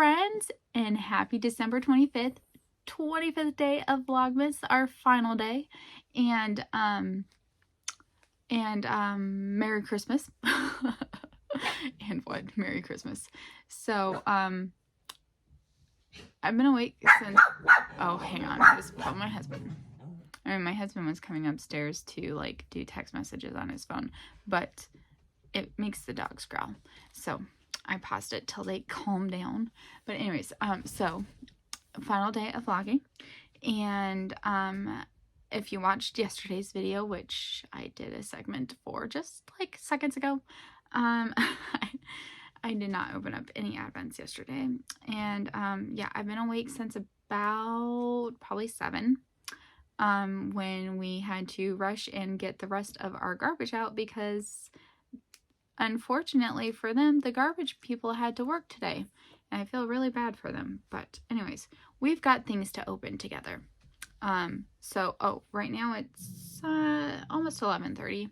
friends, and happy December 25th, 25th day of Vlogmas, our final day, and Merry Christmas. And what? Merry Christmas. So, I've been awake since, oh, hang on, I just called my husband. I mean, my husband was coming upstairs to, like, do text messages on his phone, but it makes the dogs growl, so I paused it till they calm down. But anyways, so final day of vlogging, and if you watched yesterday's video, which I did a segment for just like seconds ago, I did not open up any advents yesterday, and yeah, I've been awake since about probably 7, when we had to rush and get the rest of our garbage out because unfortunately for them, the garbage people had to work today, and I feel really bad for them. But anyways, we've got things to open together. So right now it's almost 11:30.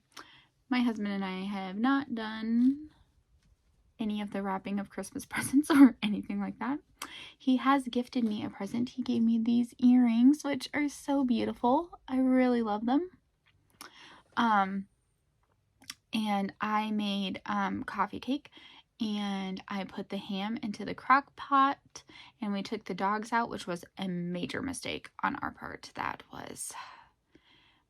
My husband and I have not done any of the wrapping of Christmas presents or anything like that. He has gifted me a present. He gave me these earrings, which are so beautiful. I really love them. And I made coffee cake, and I put the ham into the crock pot, and we took the dogs out, which was a major mistake on our part. That was,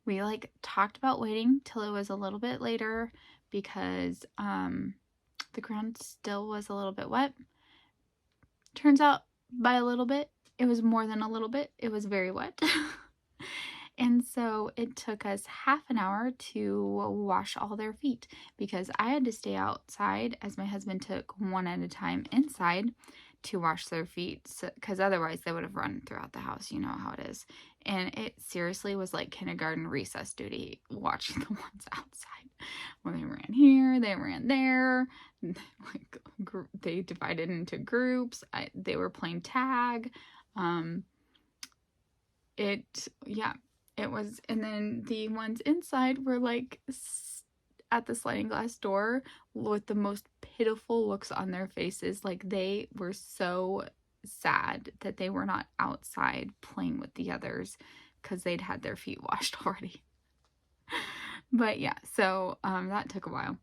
we like talked about waiting till it was a little bit later because the ground still was a little bit wet. Turns out by a little bit, it was more than a little bit. It was very wet. And so it took us half an hour to wash all their feet because I had to stay outside as my husband took one at a time inside to wash their feet, because otherwise they would have run throughout the house. You know how it is. And it seriously was like kindergarten recess duty watching the ones outside. When they ran here, they ran there. Like, they divided into groups. They were playing tag. It was, and then the ones inside were like at the sliding glass door with the most pitiful looks on their faces. Like, they were so sad that they were not outside playing with the others because they'd had their feet washed already. But yeah, so that took a while.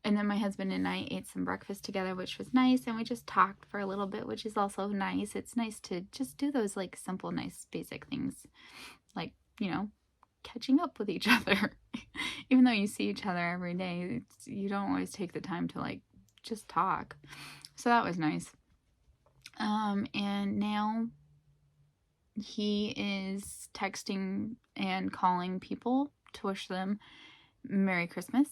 And then my husband and I ate some breakfast together, which was nice, and we just talked for a little bit, which is also nice. It's nice to just do those like simple, nice, basic things, like, you know, catching up with each other. Even though you see each other every day, you don't always take the time to like just talk. So that was nice. And now he is texting and calling people to wish them Merry Christmas.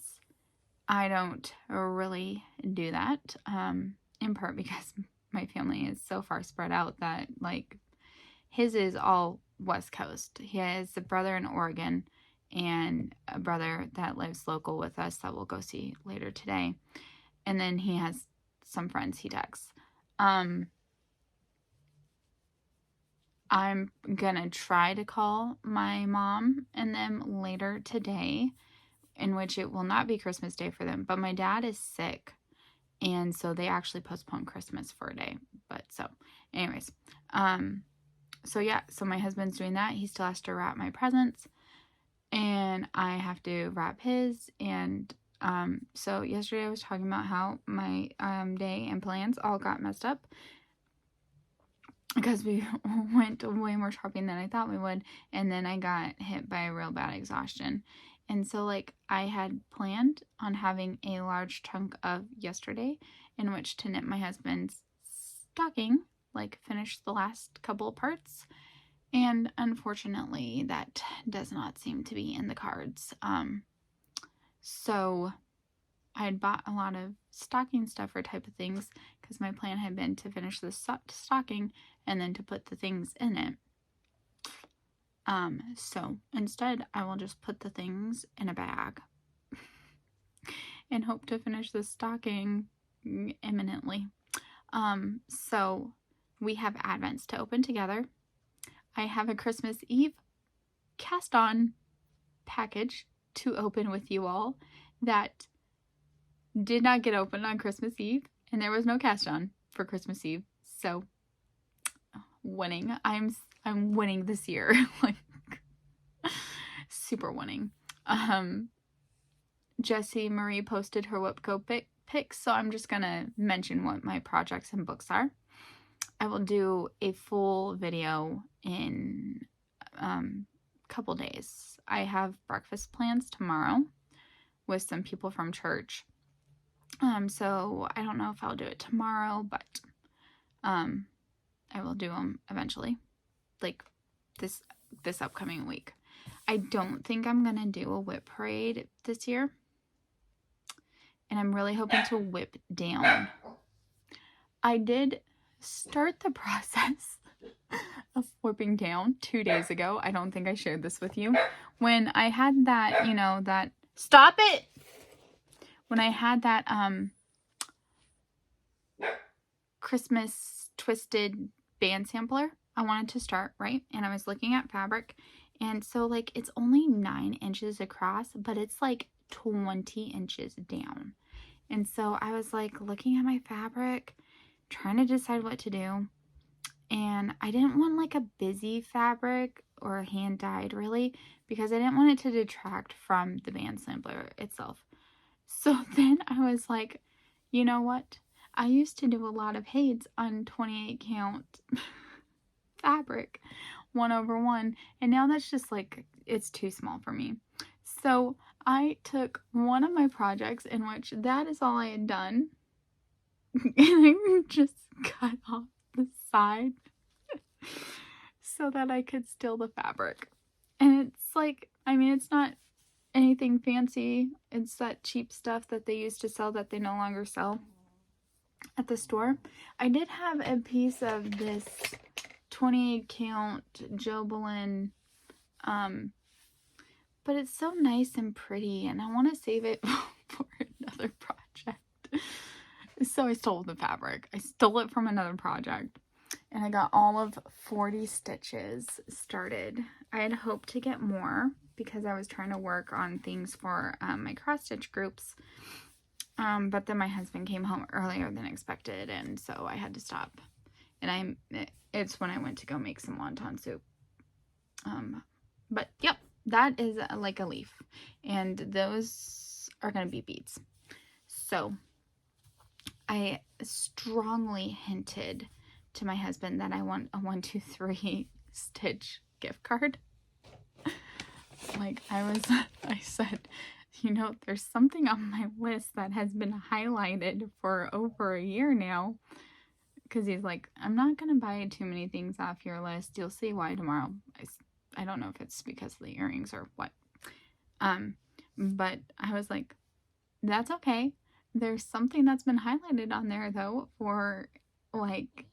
I don't really do that, in part because my family is so far spread out that, like, his is all West Coast. He has a brother in Oregon and a brother that lives local with us that we'll go see later today. And then he has some friends he texts. I'm gonna try to call my mom and them later today, in which it will not be Christmas Day for them, but my dad is sick, and so they actually postponed Christmas for a day. But so anyways, so yeah, so my husband's doing that. He still has to wrap my presents, and I have to wrap his. And so yesterday I was talking about how my day and plans all got messed up because we went way more shopping than I thought we would, and then I got hit by a real bad exhaustion. And so, like, I had planned on having a large chunk of yesterday in which to knit my husband's stocking, like finish the last couple of parts. And unfortunately, that does not seem to be in the cards. So I had bought a lot of stocking stuffer type of things because my plan had been to finish the stocking and then to put the things in it. So instead I will just put the things in a bag and hope to finish the stocking imminently. So we have Advents to open together. I have a Christmas Eve cast on package to open with you all that did not get opened on Christmas Eve, And there was no cast on for Christmas Eve. So, winning. I'm winning this year. Like, super winning. Jessie Marie posted her WIPCO pics, so I'm just gonna mention what my projects and books are. I will do a full video in a couple days. I have breakfast plans tomorrow with some people from church. So I don't know if I'll do it tomorrow, but I will do them eventually, like this upcoming week. I don't think I'm gonna do a whip parade this year, and I'm really hoping to whip down. I did start the process of whipping down 2 days ago. I don't think I shared this with you. When I had that, you know, that... Stop it! When I had that Christmas twisted band sampler, I wanted to start, right? And I was looking at fabric, and so like it's only 9 inches across, but it's like 20 inches down. And so I was like looking at my fabric, trying to decide what to do, and I didn't want like a busy fabric or hand dyed really, because I didn't want it to detract from the band sampler itself. So then I was like, you know what? I used to do a lot of heids on 28 count fabric, 1/1, and now that's just like, it's too small for me. So I took one of my projects in which that is all I had done, and I just cut off the side so that I could steal the fabric. And it's like, I mean, it's not anything fancy. It's that cheap stuff that they used to sell that they no longer sell at the store. I did have a piece of this 28 count Jobelin, but it's so nice and pretty, and I want to save it for another project. So I stole the fabric. I stole it from another project, and I got all of 40 stitches started. I had hoped to get more because I was trying to work on things for my cross stitch groups, but then my husband came home earlier than expected, and so I had to stop. And it's when I went to go make some wonton soup. But yep, that is like a leaf, and those are going to be beads. So I strongly hinted to my husband that I want a 1-2-3 stitch gift card. Like I said, you know, there's something on my list that has been highlighted for over a year now. Because he's like, I'm not going to buy too many things off your list. You'll see why tomorrow. I don't know if it's because of the earrings or what. But I was like, that's okay. There's something that's been highlighted on there, though, for like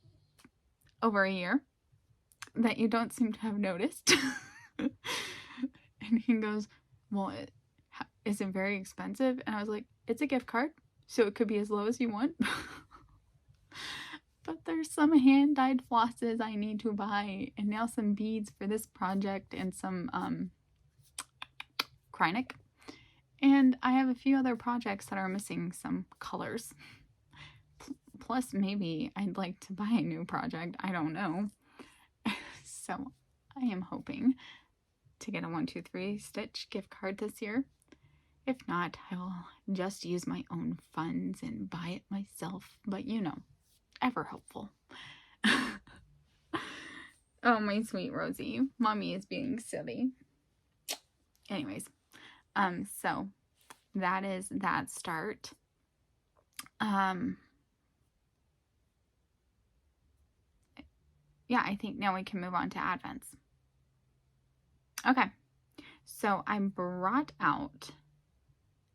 over a year that you don't seem to have noticed. And he goes, well, is it very expensive? And I was like, it's a gift card, so it could be as low as you want. But there's some hand-dyed flosses I need to buy, and now some beads for this project, and some Krynic. And I have a few other projects that are missing some colors. Plus, maybe I'd like to buy a new project. I don't know. So I am hoping to get a 1-2-3 stitch gift card this year. If not, I will just use my own funds and buy it myself. But you know, ever hopeful. Oh, my sweet Rosie. Mommy is being silly. Anyways, so that is that start. Yeah, I think now we can move on to Advents. Okay, so I brought out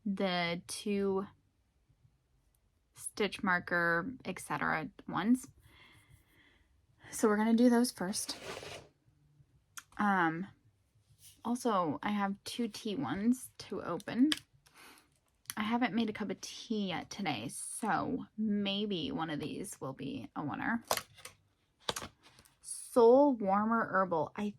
the 2 stitch marker, etc. ones. So we're going to do those first. Also, I have 2 tea ones to open. I haven't made a cup of tea yet today, so maybe one of these will be a winner. Soul Warmer Herbal. I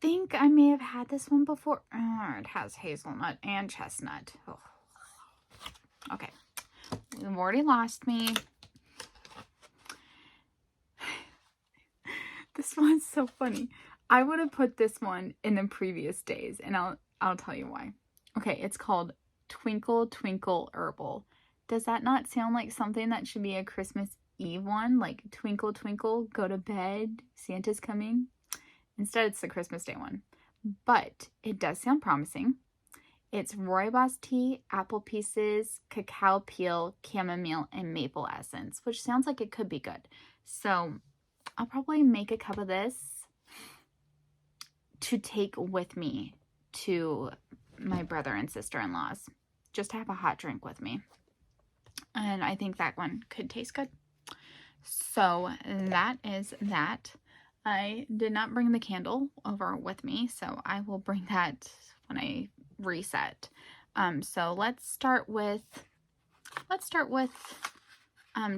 think I may have had this one before. It has hazelnut and chestnut. Oh. Okay. You've already lost me. This one's so funny. I would have put this one in the previous days, and I'll tell you why. Okay, it's called Twinkle Twinkle Herbal. Does that not sound like something that should be a Christmas Eve one? Like twinkle twinkle, go to bed, Santa's coming. Instead, it's the Christmas Day one. But it does sound promising. It's rooibos tea, apple pieces, cacao peel, chamomile, and maple essence, which sounds like it could be good. So I'll probably make a cup of this to take with me to my brother and sister-in-law's, just to have a hot drink with me. And I think that one could taste good. So that is that. I did not bring the candle over with me, so I will bring that when I reset. So let's start with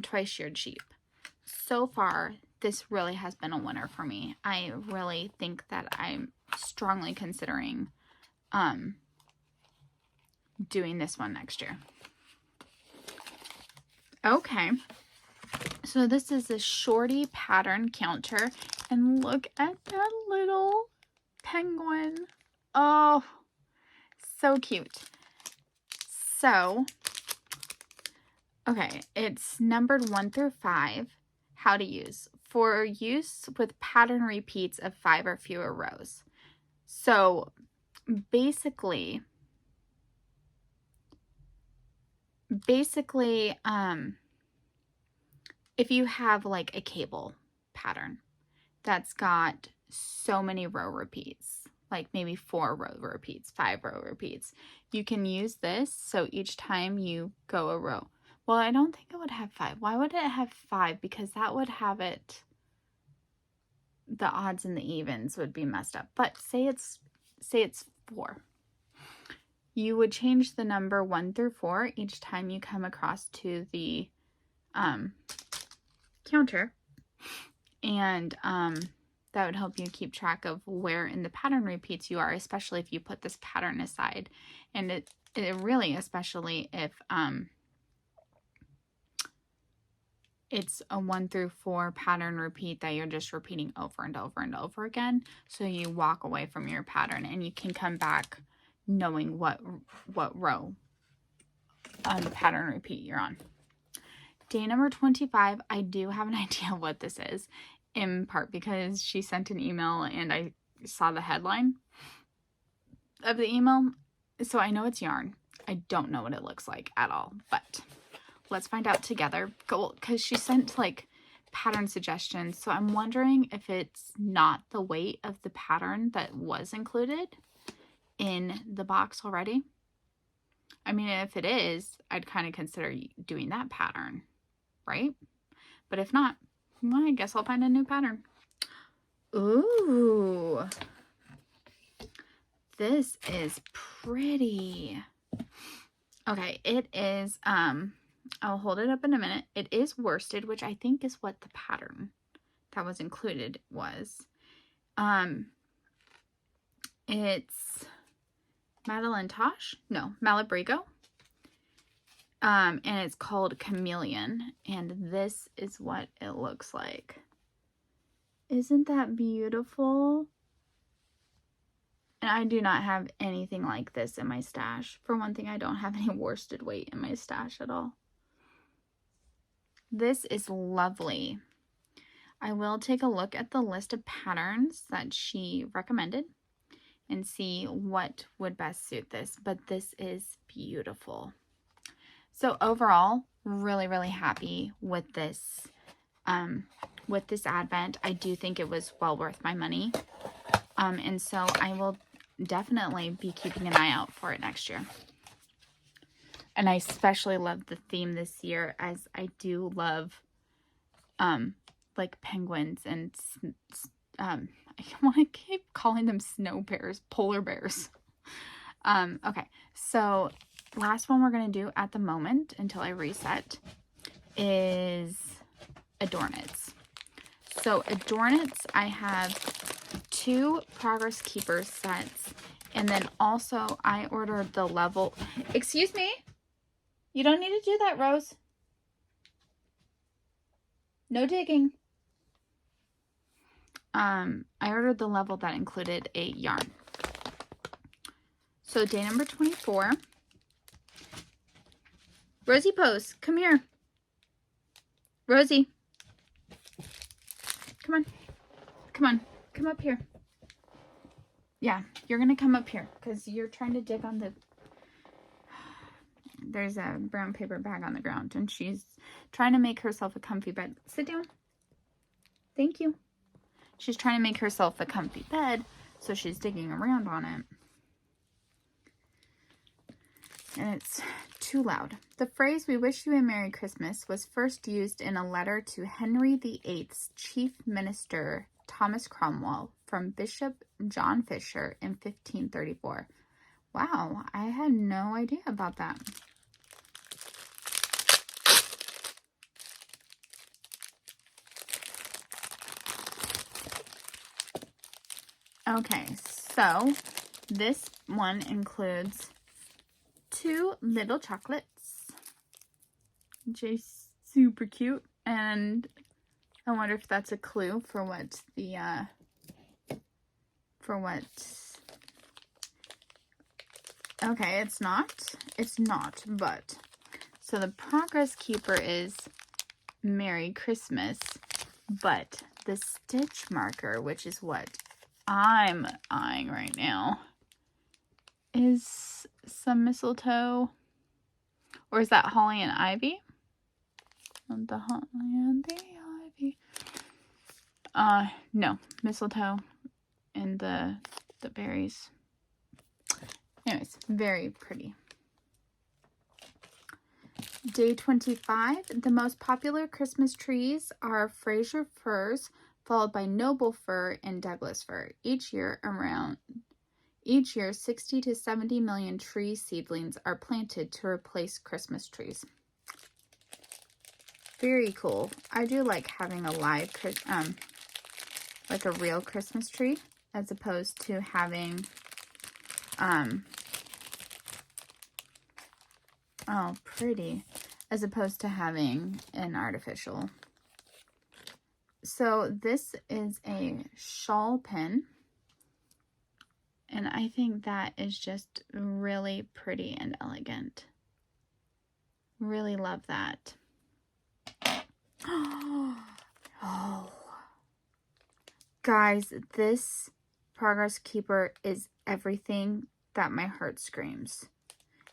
Twice Sheared Sheep. So far, this really has been a winner for me. I really think that I'm strongly considering doing this one next year. Okay, so this is a shorty pattern counter, and look at that little penguin. Oh, so cute. So, okay, it's numbered 1 through 5. How to use. For use with pattern repeats of 5 or fewer rows. So, basically, if you have like a cable pattern that's got so many row repeats, like maybe 4 row repeats, 5 row repeats, you can use this. So each time you go a row. Well, I don't think it would have 5. Why would it have 5? Because that would have it, the odds and the evens would be messed up. But say it's 4. You would change the number 1 through 4 each time you come across to the counter, and that would help you keep track of where in the pattern repeats you are, especially if you put this pattern aside. And it really, especially if it's a 1 through 4 pattern repeat that you're just repeating over and over and over again. So you walk away from your pattern and you can come back knowing what row on the pattern repeat you're on. Day number 25, I do have an idea of what this is, in part because she sent an email and I saw the headline of the email. So I know it's yarn. I don't know what it looks like at all, but let's find out together. Because she sent like pattern suggestions. So I'm wondering if it's not the weight of the pattern that was included in the box already. I mean, if it is, I'd kind of consider doing that pattern, right? But if not, well, I guess I'll find a new pattern. Ooh, this is pretty. Okay, it is, I'll hold it up in a minute. It is worsted, which I think is what the pattern that was included was. It's Madeline Tosh? No, Malabrigo. And it's called Chameleon. And this is what it looks like. Isn't that beautiful? And I do not have anything like this in my stash. For one thing, I don't have any worsted weight in my stash at all. This is lovely. I will take a look at the list of patterns that she recommended and see what would best suit this, but this is beautiful. So overall, really, really happy with this advent. I do think it was well worth my money. And so I will definitely be keeping an eye out for it next year. And I especially love the theme this year, as I do love like penguins and I want to keep calling them snow bears, polar bears. Okay, so last one we're going to do at the moment until I reset is Adornits. So Adornits, I have 2 Progress Keepers sets, and then also I ordered the level. Excuse me? You don't need to do that, Rose. No digging. I ordered the level that included a yarn. So day number 24. Rosie Pose, come here. Rosie. Come on. Come on. Come up here. Yeah, you're going to come up here because you're trying to dig on the... There's a brown paper bag on the ground and she's trying to make herself a comfy bed. Sit down. Thank you. She's trying to make herself a comfy bed, so she's digging around on it. And it's too loud. The phrase, "We wish you a Merry Christmas," was first used in a letter to Henry VIII's chief minister, Thomas Cromwell, from Bishop John Fisher in 1534. Wow, I had no idea about that. Okay, so this one includes 2 little chocolates, which is super cute, and I wonder if that's a clue for what the, okay, it's not, but, so the progress keeper is Merry Christmas, but the stitch marker, which is what I'm eyeing right now, is some mistletoe, or is that holly and ivy? The holly and the ivy. No, mistletoe and the berries. Anyways, very pretty. Day 25. The most popular Christmas trees are Fraser firs, followed by Noble fir and Douglas fir. Each year, 60 to 70 million tree seedlings are planted to replace Christmas trees. Very cool. I do like having a live, like a real Christmas tree, as opposed to having, oh, pretty, as opposed to having an artificial. So this is a shawl pin, and I think that is just really pretty and elegant. Really love that. Oh, guys, this progress keeper is everything that my heart screams.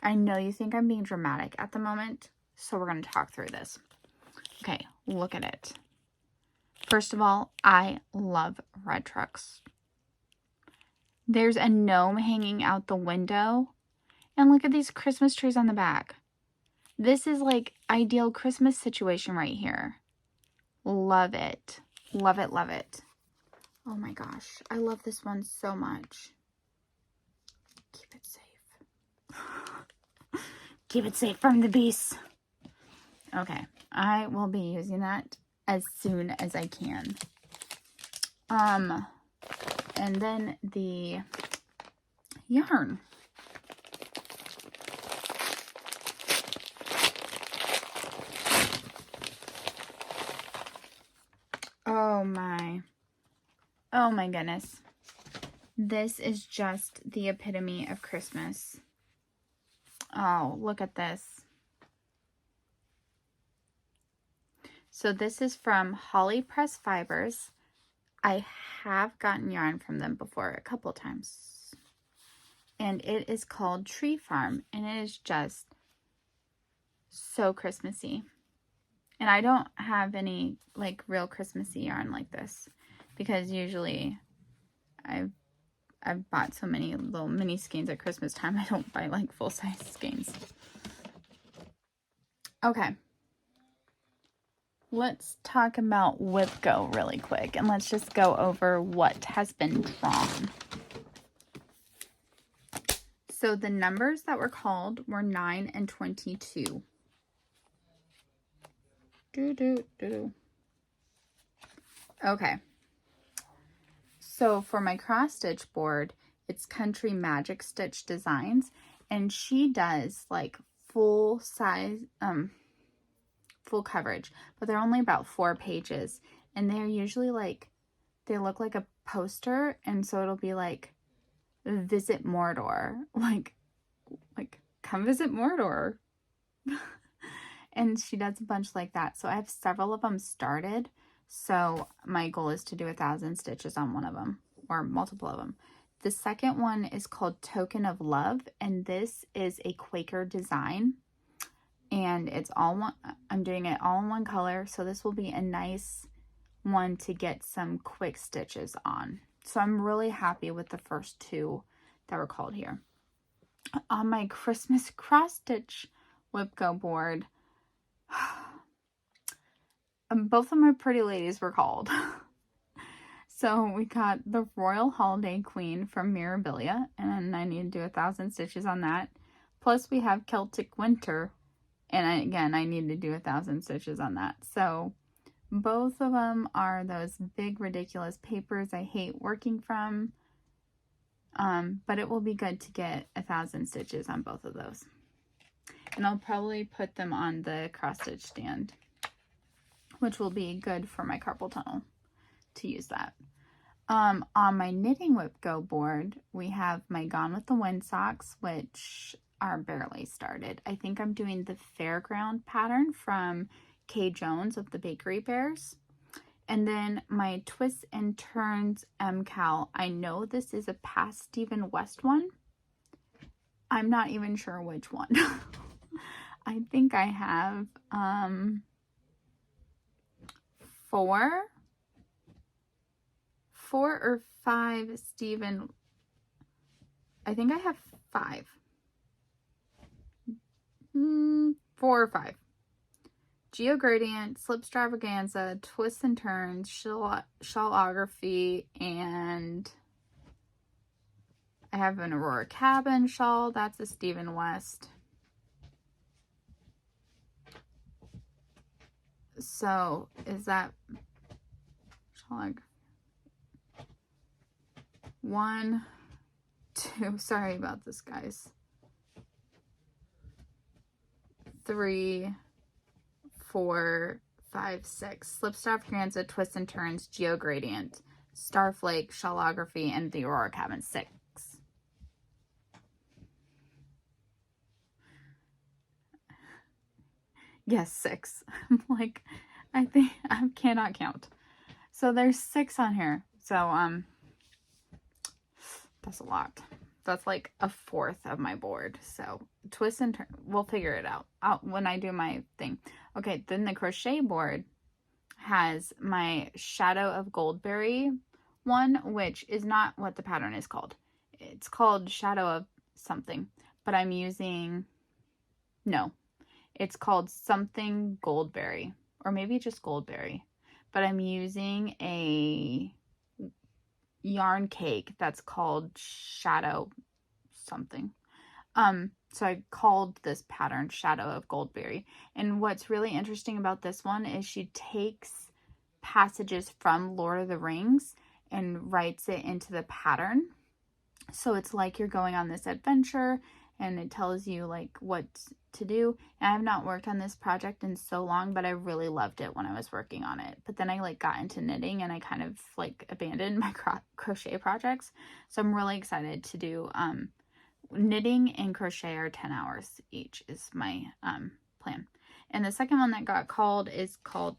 I know you think I'm being dramatic at the moment, so we're going to talk through this. Okay, look at it. First of all, I love red trucks. There's a gnome hanging out the window, and look at these Christmas trees on the back. This is like ideal Christmas situation right here. Love it. Love it, love it. Oh my gosh, I love this one so much. Keep it safe. Keep it safe from the beasts. Okay, I will be using that as soon as I can. And then the yarn. Oh my goodness. This is just the epitome of Christmas. Oh, look at this. So this is from Holly Press Fibers. I have gotten yarn from them before a couple times. And it is called Tree Farm. And it is just so Christmassy. And I don't have any like real Christmassy yarn like this, because usually I've bought so many little mini skeins at Christmas time, I don't buy like full-size skeins. Okay. Let's talk about WIPGO really quick, and let's just go over what has been drawn. So the numbers that were called were 9 and 22. Okay. So for my cross stitch board, it's Country Magic Stitch Designs, and she does like full full coverage, but they're only about 4 pages, and they're usually like, they look like a poster, and so it'll be like, visit Mordor, like come visit Mordor. And she does a bunch like that. So I have several of them started. So my goal is to do 1,000 stitches on one of them, or multiple of them. The second one is called Token of Love, and this is a Quaker design, and it's all one. I'm doing it all in one color, so this will be a nice one to get some quick stitches on. So I'm really happy with the first 2 that were called here. On my Christmas cross stitch whip go board, both of my pretty ladies were called. So we got the Royal Holiday Queen from Mirabilia, and I need to do 1,000 stitches on that. Plus we have Celtic Winter, and again, I need to do 1,000 stitches on that. So both of them are those big, ridiculous papers I hate working from. But it will be good to get 1,000 stitches on both of those. And I'll probably put them on the cross stitch stand, which will be good for my carpal tunnel to use that. On my knitting whip go board, we have my Gone with the Wind socks, which are barely started. I think I'm doing the Fairground pattern from Kay Jones of the Bakery Bears. And then my Twists and Turns MCal. I know this is a past Stephen West one. I'm not even sure which one. I think I have 4 or 5 Stephen. I think I have 5. 4 or 5. Geo Gradient, Slipstravaganza, Twists and Turns, Shawlography, and I have an Aurora Cabin shawl. That's a Stephen West. So is that shawlography? 1, 2, sorry about this, guys. 3, 4, 5, 6. Slipstravaganza, Twists and Turns, Geo Gradient, Starflake, Shawlography, and the Aurora Cabin. 6. Yes, 6. I'm like, I think I cannot count. So there's 6 on here. So that's a lot. That's like a 1/4 of my board. So Twists and Turns, we'll figure it out when I do my thing. Okay, then the crochet board has my Shadow of Goldberry one, which is not what the pattern is called. It's called Shadow of something, but I'm using, no, it's called something Goldberry, or maybe just Goldberry, but I'm using a yarn cake that's called Shadow something. So I called this pattern Shadow of Goldberry. And what's really interesting about this one is she takes passages from Lord of the Rings and writes it into the pattern. So it's like you're going on this adventure, and it tells you like what to do. And I have not worked on this project in so long, but I really loved it when I was working on it. But then I like got into knitting, and I kind of like abandoned my crochet projects. So I'm really excited to do knitting and crochet are 10 hours each is my plan. And the second one that got called is called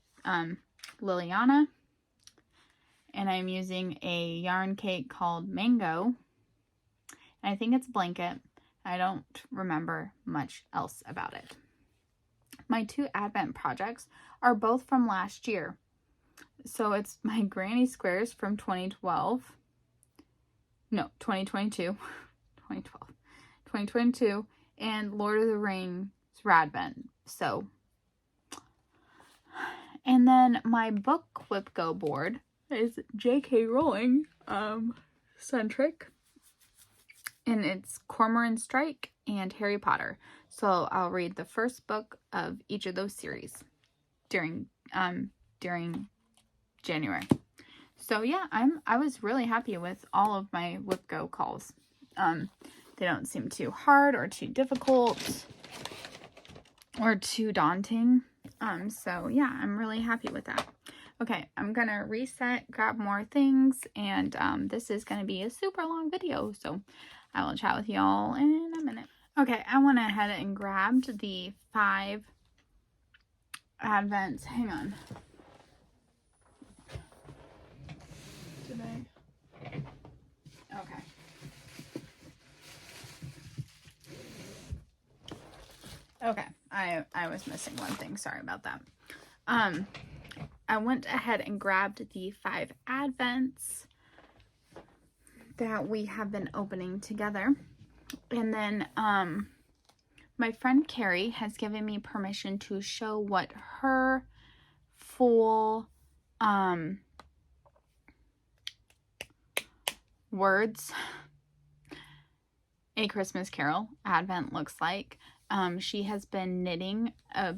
Liliana, and I'm using a yarn cake called Mango, and I think it's blanket. I don't remember much else about it. My 2 Advent projects are both from last year. So it's my Granny Squares from 2012. No, 2022. 2022, and Lord of the Rings Radvent. So, and then my book whip go board is J.K. Rowling centric, and it's Cormoran Strike and Harry Potter. So I'll read the first book of each of those series during January. So yeah, I was really happy with all of my whip go calls. They don't seem too hard or too difficult or too daunting. So yeah, I'm really happy with that. Okay, I'm gonna reset, grab more things, and this is gonna be a super long video, so I will chat with y'all in a minute. Okay, I went ahead and grabbed the 5 Advents. Hang on. Today. Okay. Okay, I was missing one thing. Sorry about that. I went ahead and grabbed the 5 Advents that we have been opening together. And then my friend Carrie has given me permission to show what her full words A Christmas Carol Advent looks like. She has been knitting a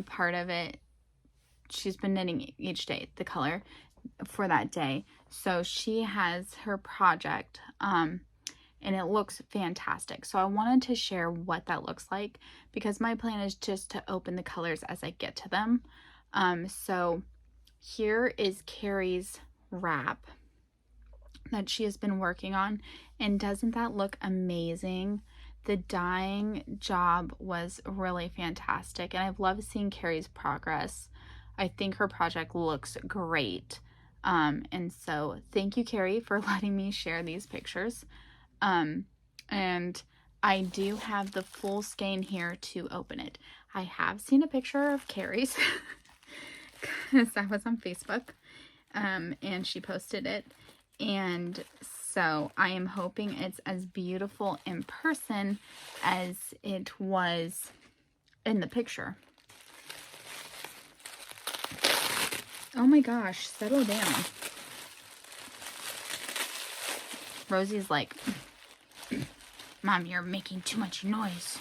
part of it. She's been knitting each day, the color for that day. So she has her project, and it looks fantastic. So I wanted to share what that looks like because my plan is just to open the colors as I get to them. So here is Carrie's wrap that she has been working on, and doesn't that look amazing? The dyeing job was really fantastic, and I've loved seeing Carrie's progress. I think her project looks great. And so thank you, Carrie, for letting me share these pictures. And I do have the full skein here to open it. I have seen a picture of Carrie's because that was on Facebook, and she posted it. And so I am hoping it's as beautiful in person as it was in the picture. Oh my gosh, settle down. Rosie's like, Mom, you're making too much noise.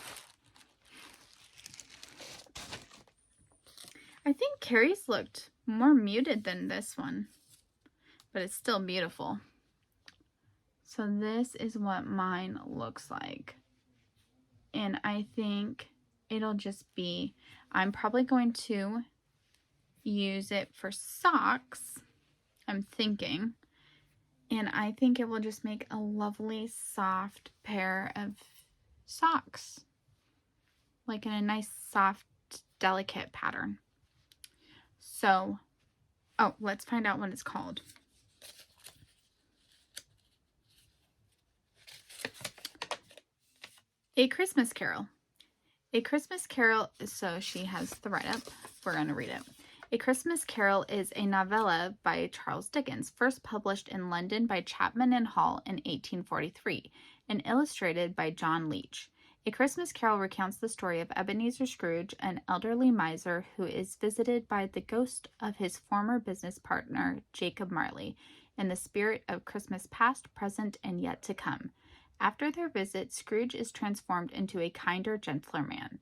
I think Carrie's looked more muted than this one, but it's still beautiful. So this is what mine looks like. And I think it'll just be, I'm probably going to use it for socks, I'm thinking. And I think it will just make a lovely soft pair of socks. Like in a nice soft delicate pattern. So, oh, let's find out what it's called. A Christmas Carol. A Christmas Carol, so she has the write-up. We're going to read it. A Christmas Carol is a novella by Charles Dickens, first published in London by Chapman and Hall in 1843, and illustrated by John Leech. A Christmas Carol recounts the story of Ebenezer Scrooge, an elderly miser who is visited by the ghost of his former business partner, Jacob Marley, in the spirit of Christmas past, present, and yet to come. After their visit, Scrooge is transformed into a kinder, gentler man.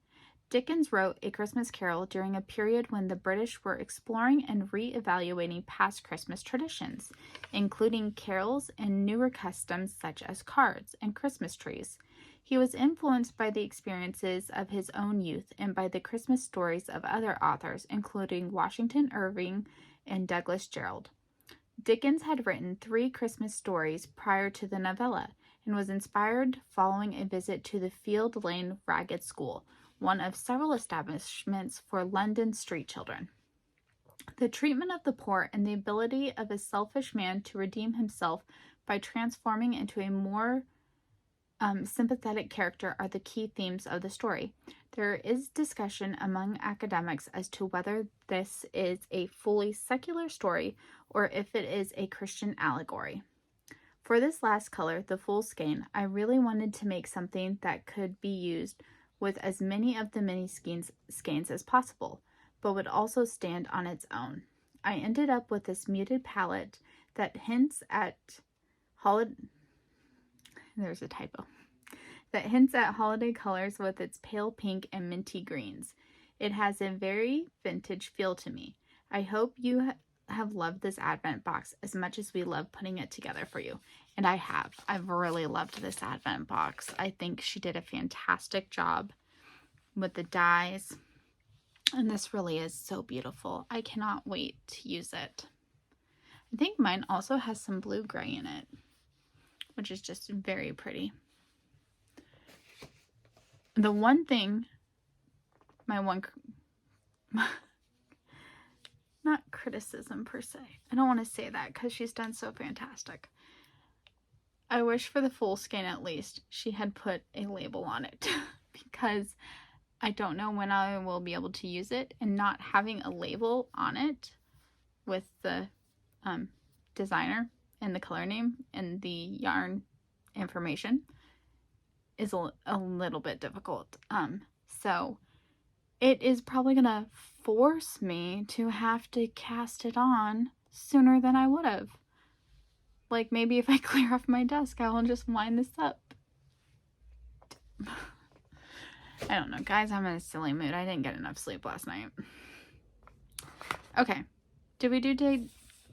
Dickens wrote A Christmas Carol during a period when the British were exploring and re-evaluating past Christmas traditions, including carols and newer customs such as cards and Christmas trees. He was influenced by the experiences of his own youth and by the Christmas stories of other authors, including Washington Irving and Douglas Jerrold. Dickens had written 3 Christmas stories prior to the novella, and was inspired following a visit to the Field Lane Ragged School, one of several establishments for London street children. The treatment of the poor and the ability of a selfish man to redeem himself by transforming into a more sympathetic character are the key themes of the story. There is discussion among academics as to whether this is a fully secular story or if it is a Christian allegory. For this last color, the full skein, I really wanted to make something that could be used with as many of the mini skeins as possible, but would also stand on its own. I ended up with this muted palette that hints at there's a typo. That hints at holiday colors with its pale pink and minty greens. It has a very vintage feel to me. I hope you have loved this Advent box as much as we love putting it together for you. And I have. I've really loved this Advent box. I think she did a fantastic job with the dies. And this really is so beautiful. I cannot wait to use it. I think mine also has some blue gray in it, which is just very pretty. The one thing, not criticism per se. I don't want to say that because she's done so fantastic. I wish for the full skein at least she had put a label on it because I don't know when I will be able to use it, and not having a label on it with the designer and the color name and the yarn information is a little bit difficult. So it is probably gonna force me to have to cast it on sooner than I would have. Like, maybe if I clear off my desk, I will just wind this up. I don't know, guys. I'm in a silly mood. I didn't get enough sleep last night. Okay. Did we do day?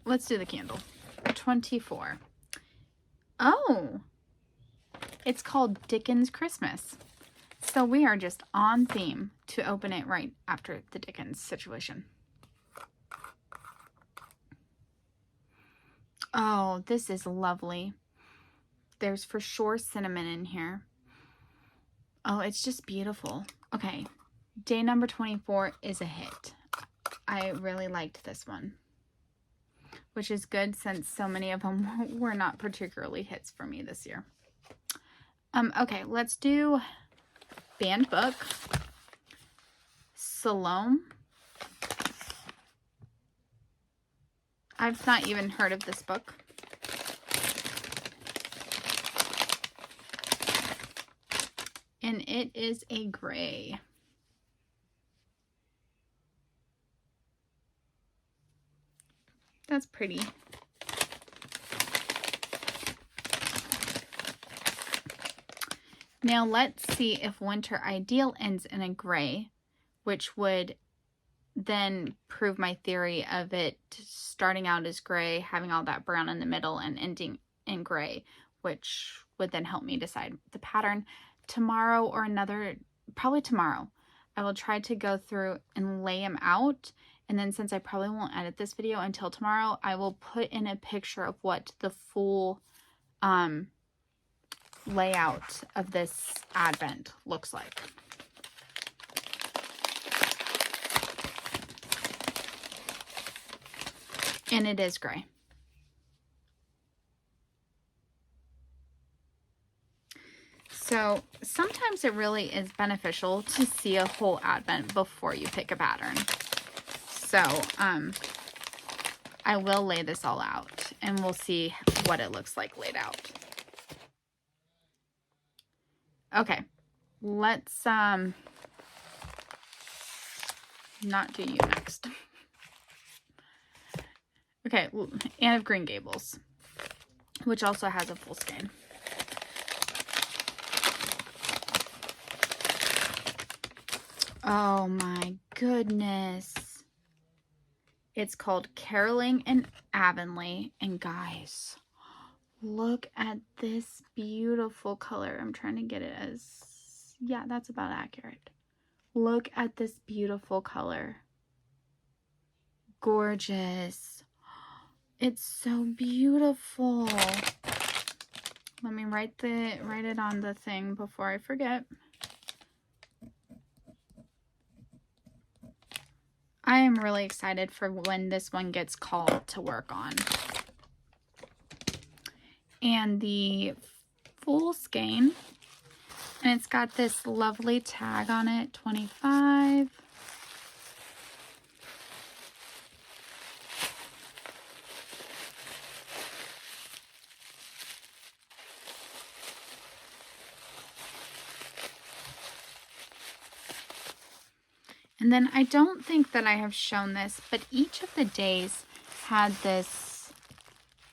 Let's do the candle. 24. Oh! It's called Dickens Christmas. So we are just on theme to open it right after the Dickens situation. Oh, this is lovely. There's for sure cinnamon in here. Oh, it's just beautiful. Okay, day number 24 is a hit. I really liked this one, which is good since so many of them were not particularly hits for me this year. Okay, let's do Banned Book. Salome. I've not even heard of this book. And it is a gray. That's pretty. Now let's see if Winter Ideal ends in a gray, which would then prove my theory of it starting out as gray, having all that brown in the middle, and ending in gray, which would then help me decide the pattern. Tomorrow, or probably tomorrow, I will try to go through and lay them out. And then, since I probably won't edit this video until tomorrow, I will put in a picture of what the full layout of this advent looks like. And it is gray. So sometimes it really is beneficial to see a whole advent before you pick a pattern. So I will lay this all out and we'll see what it looks like laid out. Okay, let's not do you next. Okay, Anne of Green Gables, which also has a full skein. Oh my goodness. It's called Caroling in Avonlea. And guys, look at this beautiful color. I'm trying to get it as, yeah, that's about accurate. Look at this beautiful color. Gorgeous. It's so beautiful. Let me write it on the thing before I forget. I am really excited for when this one gets called to work on. And the full skein, and it's got this lovely tag on it, 25. And then I don't think that I have shown this, but each of the days had this,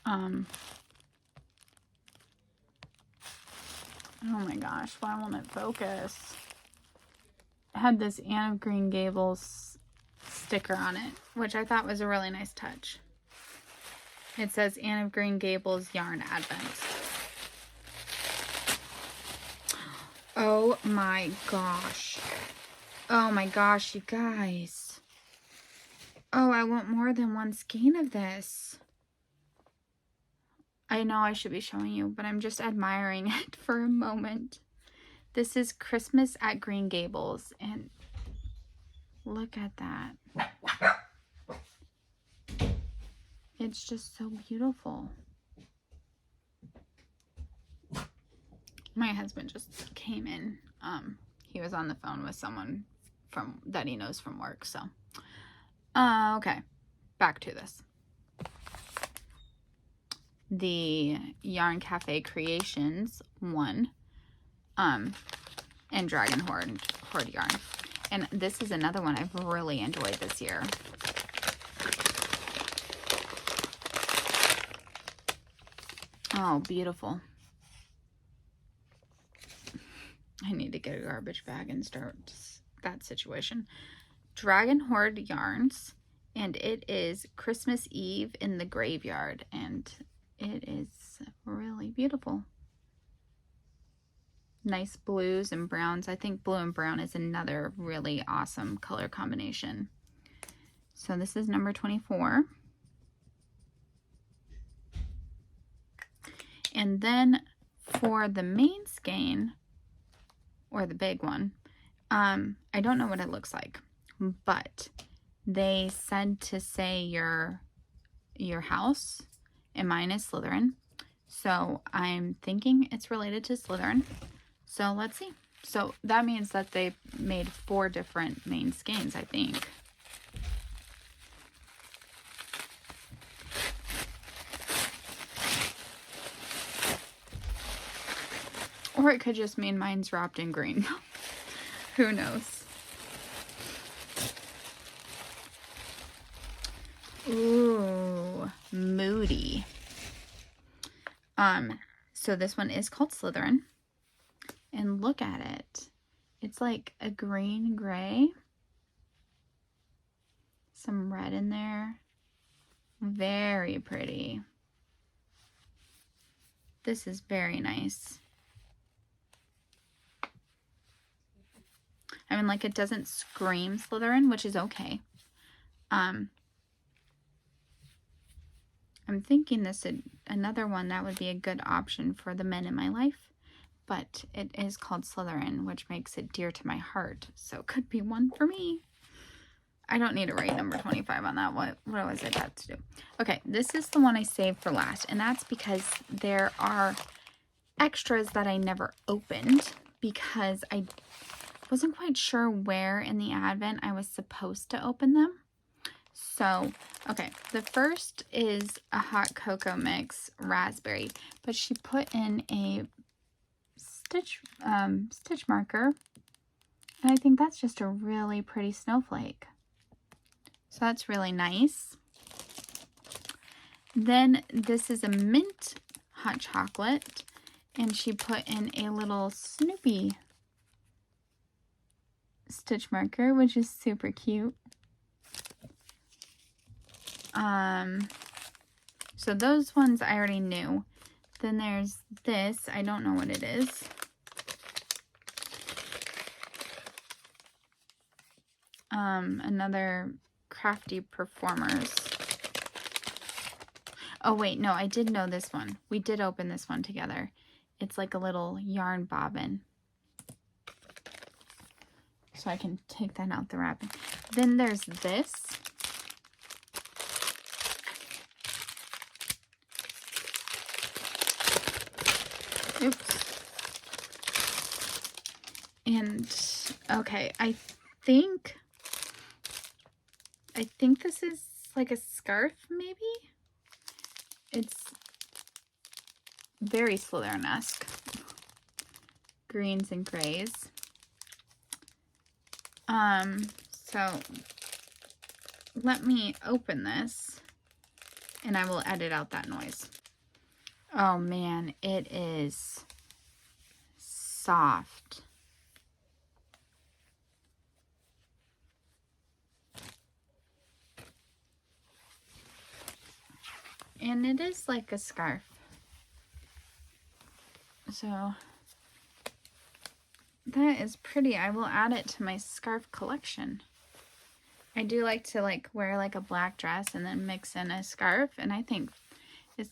oh my gosh, why won't it focus? It had this Anne of Green Gables sticker on it, which I thought was a really nice touch. It says Anne of Green Gables Yarn Advent. Oh my gosh. Oh my gosh, you guys. Oh, I want more than one skein of this. I know I should be showing you, but I'm just admiring it for a moment. This is Christmas at Green Gables, and look at that. It's just so beautiful. My husband just came in. He was on the phone with someone that he knows from work, so. Okay, back to this. The Yarn Cafe Creations one, and Dragon Horde yarn. And this is another one I've really enjoyed this year. Oh, beautiful. I need to get a garbage bag and start that situation. Dragon Horde yarns, and it is Christmas Eve in the Graveyard, and it is really beautiful. Nice blues and browns. I think blue and brown is another really awesome color combination. So this is number 24. And then for the main skein, or the big one, I don't know what it looks like, but they said to say your house, and mine is Slytherin. So I'm thinking it's related to Slytherin. So let's see. So that means that they made 4 different main skeins, I think. Or it could just mean mine's wrapped in green. Who knows? Ooh, Moody. So this one is called Slytherin. And look at it. It's like a green gray. Some red in there. Very pretty. This is very nice. I mean, like, it doesn't scream Slytherin, which is okay. I'm thinking this is another one that would be a good option for the men in my life, but it is called Slytherin, which makes it dear to my heart, so it could be one for me. I don't need to write number 25 on that. What was it got to do? Okay, this is the one I saved for last, and that's because there are extras that I never opened because I wasn't quite sure where in the Advent I was supposed to open them. So, okay, the first is a hot cocoa mix raspberry, but she put in a stitch marker, and I think that's just a really pretty snowflake. So that's really nice. Then this is a mint hot chocolate, and she put in a little Snoopy stitch marker, which is super cute. So those ones I already knew. Then there's this. I don't know what it is. Another Crafty Performers. Oh wait, no, I did know this one. We did open this one together. It's like a little yarn bobbin. So I can take that out the wrapping. Then there's this. Oops. And okay, I think this is like a scarf, maybe? It's very Slytherin-esque. Greens and grays. So let me open this and I will edit out that noise. Oh man, it is soft. And it is like a scarf. So That is pretty. I will add it to my scarf collection. I do like to wear like a black dress and then mix in a scarf, and I think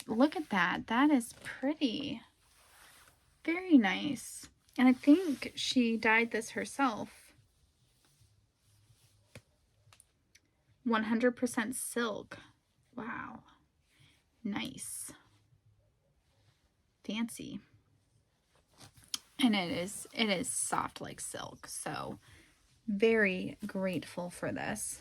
look at that. That is pretty. Very nice. And I think she dyed this herself. 100% silk. Wow. Nice. Fancy. And it is soft like silk, so very grateful for this.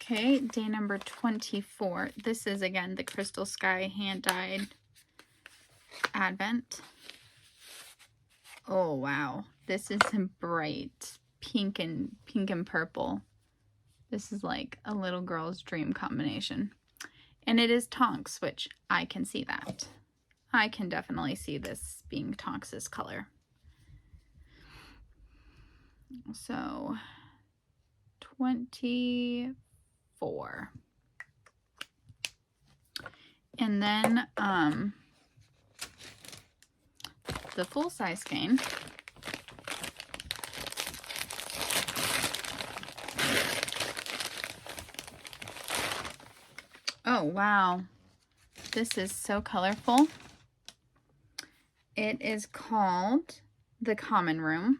Okay, day number 24. This is again the Crystal Sky hand dyed Advent. Oh wow, this is a bright pink and purple. This is like a little girl's dream combination. And it is Tonks, which I can see that. I can definitely see this being Tonks's color. So 24. And then the full-size skein. Oh wow, this is so colorful. It is called The Common Room,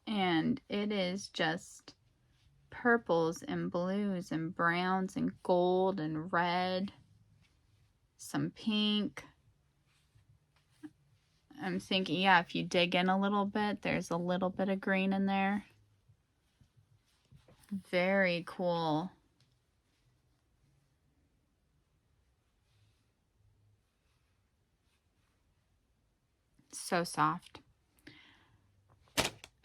and it is just purples and blues and browns and gold and red, some pink. I'm thinking, yeah, if you dig in a little bit, there's a little bit of green in there. Very cool. So soft.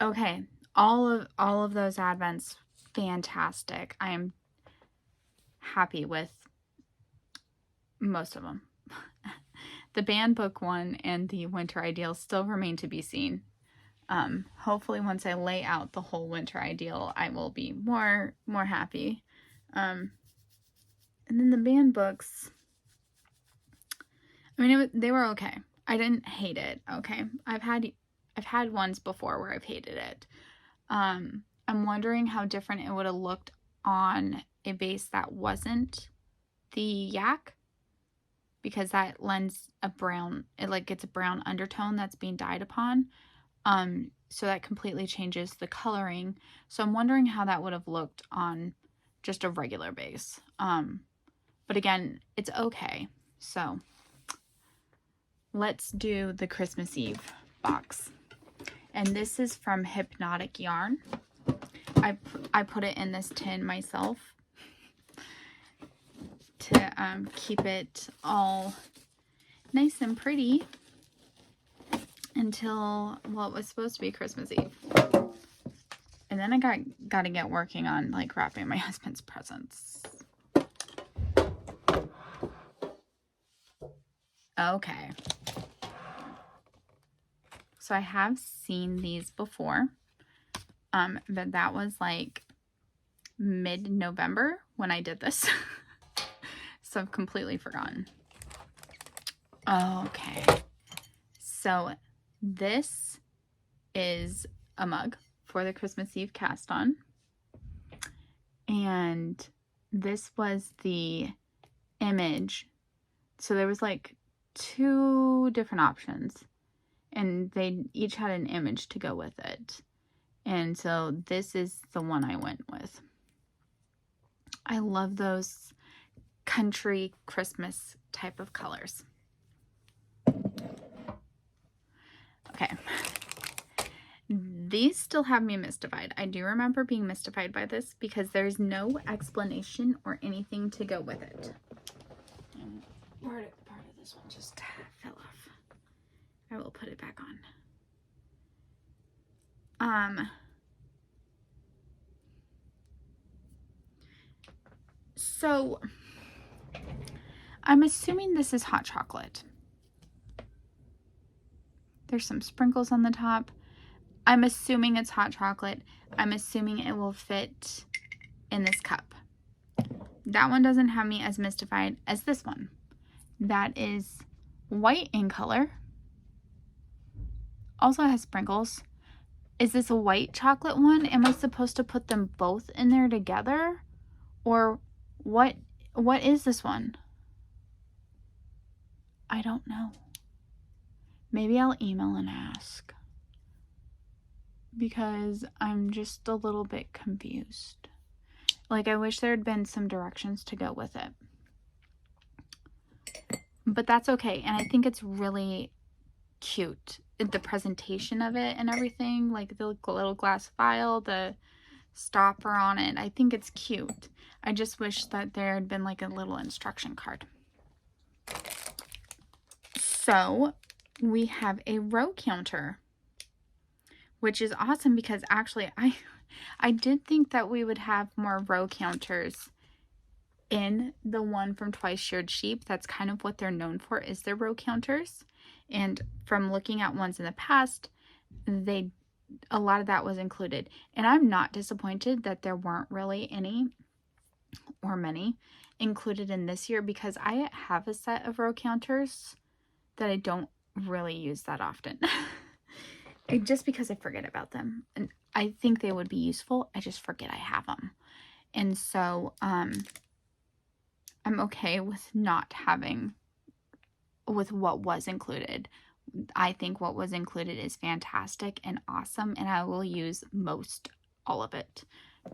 Okay, all of those Advents, fantastic. I am happy with most of them. The band book one and the winter ideal still remain to be seen. Hopefully once I lay out the whole winter ideal, I will be more happy. And then the band books, I mean, they were okay. I didn't hate it. Okay, I've had ones before where I've hated it. I'm wondering how different it would have looked on a base that wasn't the yak, because that lends a brown, it gets a brown undertone that's being dyed upon. So that completely changes the coloring. So I'm wondering how that would have looked on just a regular base. But again, it's okay. So let's do the Christmas Eve box. And this is from Hypnotic Yarn. I put it in this tin myself to keep it all nice and pretty until, well, it was supposed to be Christmas Eve. And then I got to get working on wrapping my husband's presents. Okay. So I have seen these before, but that was mid-November when I did this. So I've completely forgotten. Okay. So this is a mug for the Christmas Eve cast on. And this was the image. So there was 2 different options, and they each had an image to go with it. And so this is the one I went with. I love those country Christmas type of colors. Okay. These still have me mystified. I do remember being mystified by this because there's no explanation or anything to go with it. And part of this one just fell off. I will put it back on. So I'm assuming this is hot chocolate. There's some sprinkles on the top. I'm assuming it's hot chocolate. I'm assuming it will fit in this cup. That one doesn't have me as mystified as this one. That is white in color. Also has sprinkles. Is this a white chocolate one? Am I supposed to put them both in there together? Or what is this one? I don't know. Maybe I'll email and ask, because I'm just a little bit confused. Like, I wish there had been some directions to go with it. But that's okay. And I think it's really cute. The presentation of it and everything. Like the little glass vial, the stopper on it. I think it's cute. I just wish that there had been like a little instruction card. So we have a row counter, which is awesome because actually I did think that we would have more row counters in the one from Twice Sheared Sheep. That's kind of what they're known for, is their row counters. And from looking at ones in the past, a lot of that was included. And I'm not disappointed that there weren't really any or many included in this year, because I have a set of row counters that I don't really use that often. Just because I forget about them. And I think they would be useful. I just forget I have them. And so I'm okay with not having, with what was included. I think what was included is fantastic and awesome, and I will use most all of it.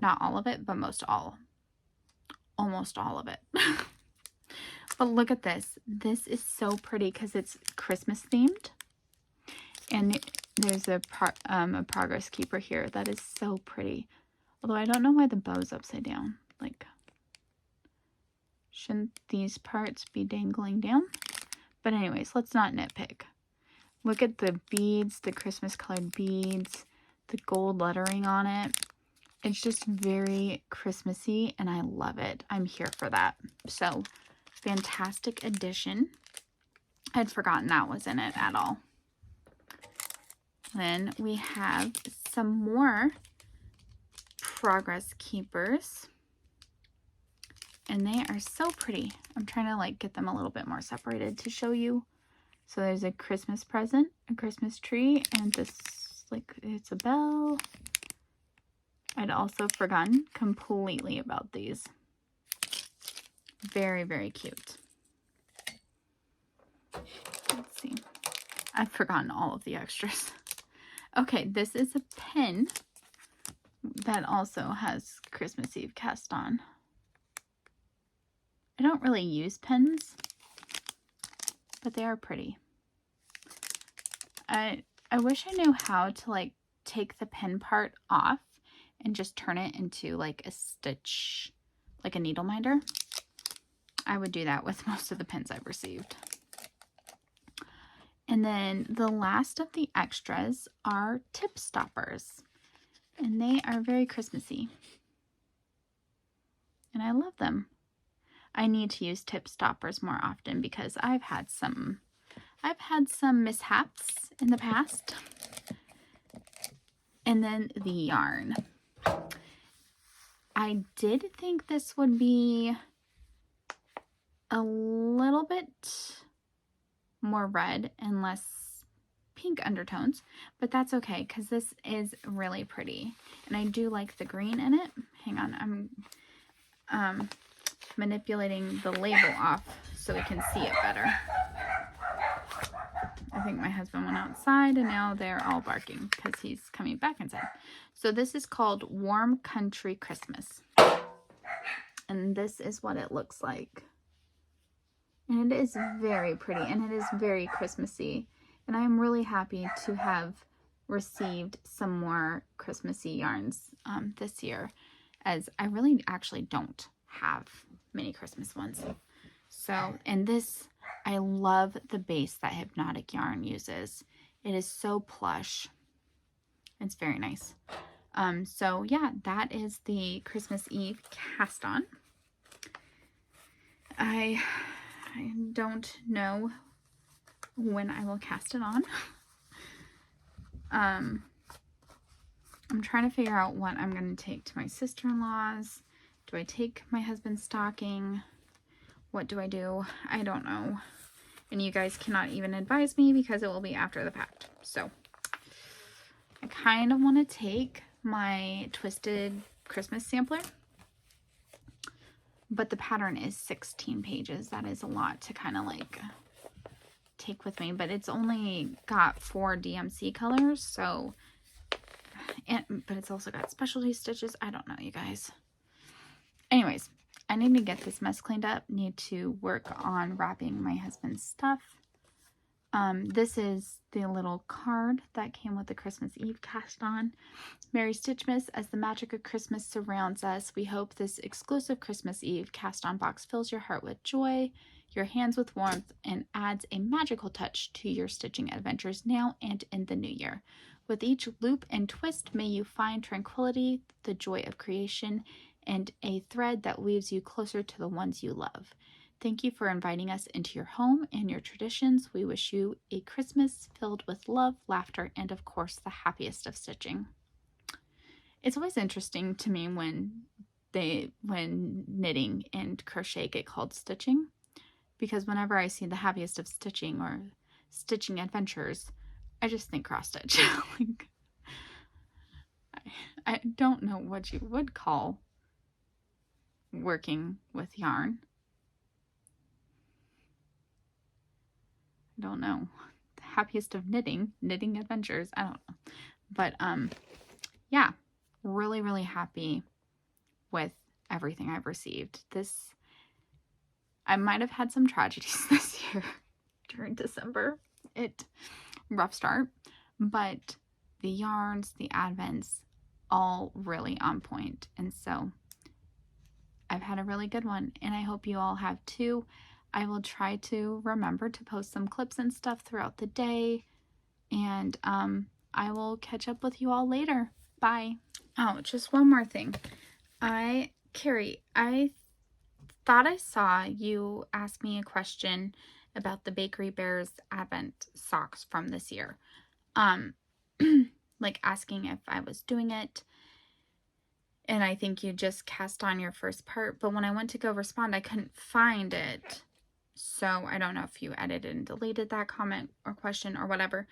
Not all of it, but almost all of it. But look at this. This is so pretty because it's Christmas themed. And there's a progress keeper here that is so pretty. Although I don't know why the bow's upside down. Like, shouldn't these parts be dangling down? But anyways, let's not nitpick. Look at the beads, the Christmas colored beads, the gold lettering on it. It's just very Christmassy and I love it. I'm here for that. So, fantastic addition. I'd forgotten that was in it at all. Then we have some more progress keepers. And they are so pretty. I'm trying to like get them a little bit more separated to show you. So there's a Christmas present, a Christmas tree, and this, like, it's a bell. I'd also forgotten completely about these. Very, very cute. Let's see. I've forgotten all of the extras. Okay, this is a pen that also has Christmas Eve cast on. I don't really use pens, but they are pretty. I wish I knew how to like take the pen part off and just turn it into like a stitch, like a needle minder. I would do that with most of the pens I've received. And then the last of the extras are tip stoppers. And they are very Christmassy. And I love them. I need to use tip stoppers more often because I've had some mishaps in the past. And then the yarn. I did think this would be a little bit more red and less pink undertones, but that's okay because this is really pretty. And I do like the green in it. Hang on, I'm manipulating the label off so we can see it better. I think my husband went outside and now they're all barking because he's coming back inside. So this is called Warm Country Christmas. And this is what it looks like. And it is very pretty and it is very Christmassy. And I'm really happy to have received some more Christmassy yarns this year, as I really actually don't have many Christmas ones. So, and this, I love the base that Hypnotic Yarn uses. It is so plush. It's very nice. So yeah, that is the Christmas Eve cast on. I don't know when I will cast it on. I'm trying to figure out what I'm going to take to my sister-in-law's. Do I take my husband's stocking? What do I do? I don't know. And you guys cannot even advise me because it will be after the fact. So I kind of want to take my twisted Christmas sampler, but the pattern is 16 pages. That is a lot to kind of like take with me, but it's only got 4 DMC colors, so, but it's also got specialty stitches. I don't know, you guys. Anyways, I need to get this mess cleaned up. Need to work on wrapping my husband's stuff. This is the little card that came with the Christmas Eve cast on. Merry Stitchmas, as the magic of Christmas surrounds us, we hope this exclusive Christmas Eve cast on box fills your heart with joy, your hands with warmth, and adds a magical touch to your stitching adventures now and in the new year. With each loop and twist, may you find tranquility, the joy of creation, and a thread that weaves you closer to the ones you love. Thank you for inviting us into your home and your traditions. We wish you a Christmas filled with love, laughter, and of course, the happiest of stitching. It's always interesting to me when knitting and crochet get called stitching, because whenever I see the happiest of stitching or stitching adventures, I just think cross stitch. Like, I don't know what you would call working with yarn. I don't know. The happiest of knitting adventures. I don't know. But yeah, really, really happy with everything I've received. I might have had some tragedies this year during December. Rough start, but the yarns, the advents, all really on point. And so I've had a really good one, and I hope you all have too. I will try to remember to post some clips and stuff throughout the day, and I will catch up with you all later. Bye. Oh, just one more thing. Carrie, I thought I saw you ask me a question about the Bakery Bears Advent socks from this year. Like asking if I was doing it. And I think you just cast on your first part, but when I went to go respond, I couldn't find it. So I don't know if you edited and deleted that comment or question or whatever,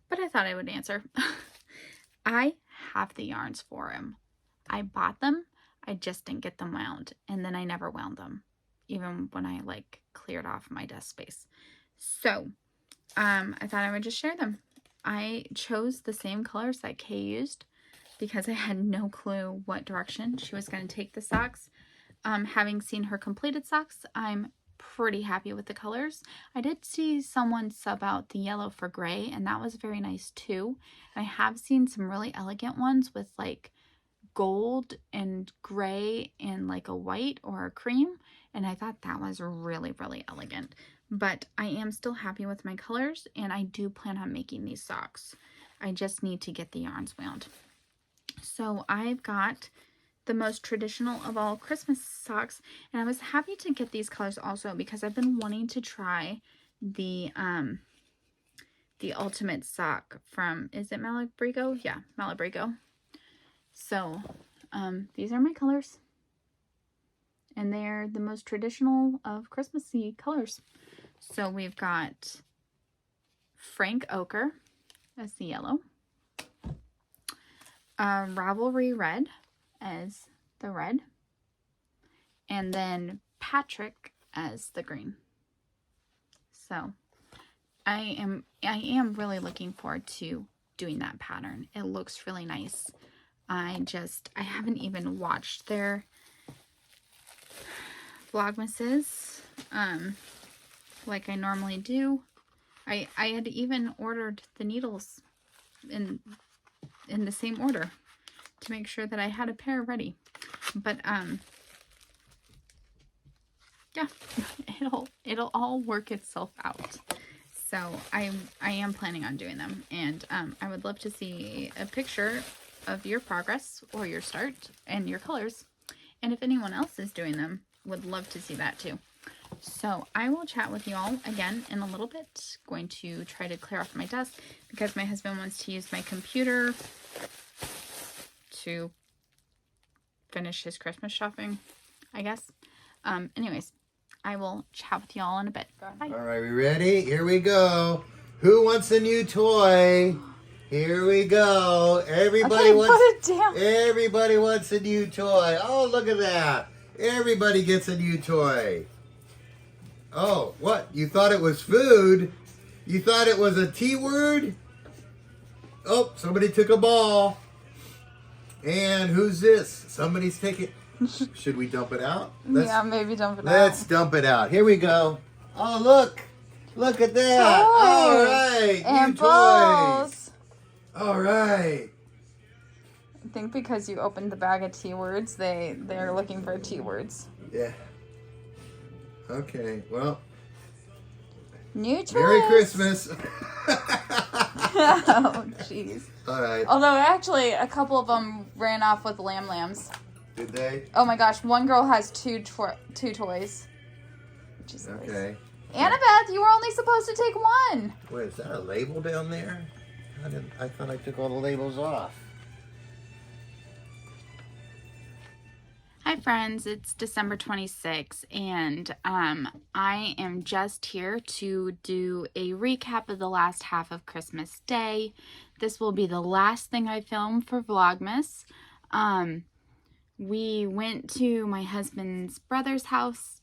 but I thought I would answer. I have the yarns for him. I bought them. I just didn't get them wound, and then I never wound them, even when I like cleared off my desk space. So I thought I would just share them. I chose the same colors that Kay used because I had no clue what direction she was going to take the socks. Having seen her completed socks, I'm pretty happy with the colors. I did see someone sub out the yellow for gray, and that was very nice too. I have seen some really elegant ones with like gold and gray and like a white or a cream, and I thought that was really, really elegant. But I am still happy with my colors, and I do plan on making these socks. I just need to get the yarns wound. So I've got the most traditional of all Christmas socks, and I was happy to get these colors also because I've been wanting to try the ultimate sock from, is it Malabrigo? Yeah, Malabrigo. So these are my colors, and they're the most traditional of Christmassy colors. So we've got Frank Ochre as the yellow, Ravelry Red as the red, and then Patrick as the green. So I am really looking forward to doing that pattern. It looks really nice. I haven't even watched their Vlogmases like I normally do. I had even ordered the needles in the same order to make sure that I had a pair ready. But yeah, it'll all work itself out. So I am planning on doing them, and I would love to see a picture of your progress or your start and your colors. And if anyone else is doing them, would love to see that too. So I will chat with you all again in a little bit. Going to try to clear off my desk because my husband wants to use my computer to finish his Christmas shopping, I guess. Anyways, I will chat with y'all in a bit. Bye. All right, we ready? Here we go. Who wants a new toy? Here we go. Everybody wants a new toy. Oh, look at that. Everybody gets a new toy. Oh, what? You thought it was food? You thought it was a T word? Oh, somebody took a ball. And who's this? Somebody's taking... Should we dump it out? Yeah, maybe dump it out. Let's dump it out. Here we go. Oh, look. Look at that. Toys. All right. And new balls. Toys. All right. I think because you opened the bag of T words, they're looking for T words. Yeah. Okay. Well. New toys. Merry Christmas. Oh, jeez. All right. Although, actually, a couple of them ran off with lambs. Did they? Oh my gosh, one girl has two toys. Which is nice. Okay. Annabeth, you were only supposed to take one. Wait, is that a label down there? I thought I took all the labels off. Hi friends, it's December 26th, and I am just here to do a recap of the last half of Christmas Day. This will be the last thing I film for Vlogmas. We went to my husband's brother's house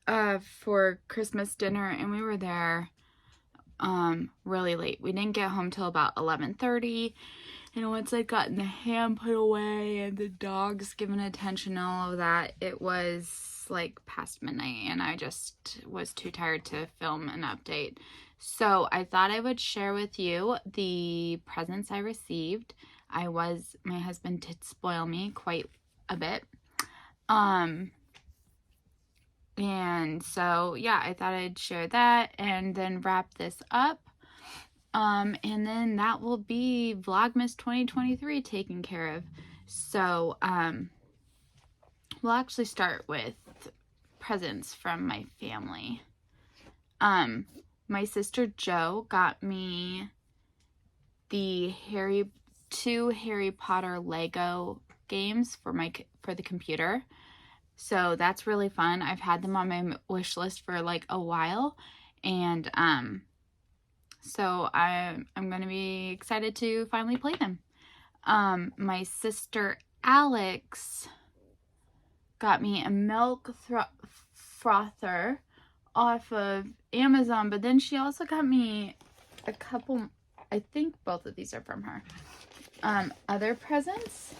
for Christmas dinner, and we were there really late. We didn't get home till about 11:30. And once I'd gotten the ham put away and the dogs given attention and all of that, it was like past midnight and I just was too tired to film an update. So I thought I would share with you the presents I received. My husband did spoil me quite a bit. And so, yeah, I thought I'd share that and then wrap this up. And then that will be Vlogmas 2023 taken care of. So, we'll actually start with presents from my family. My sister Jo got me the two Harry Potter Lego games for the computer. So that's really fun. I've had them on my wish list for like a while, and so I'm going to be excited to finally play them. My sister Alex got me a milk frother off of Amazon, but then she also got me a couple, I think both of these are from her, other presents,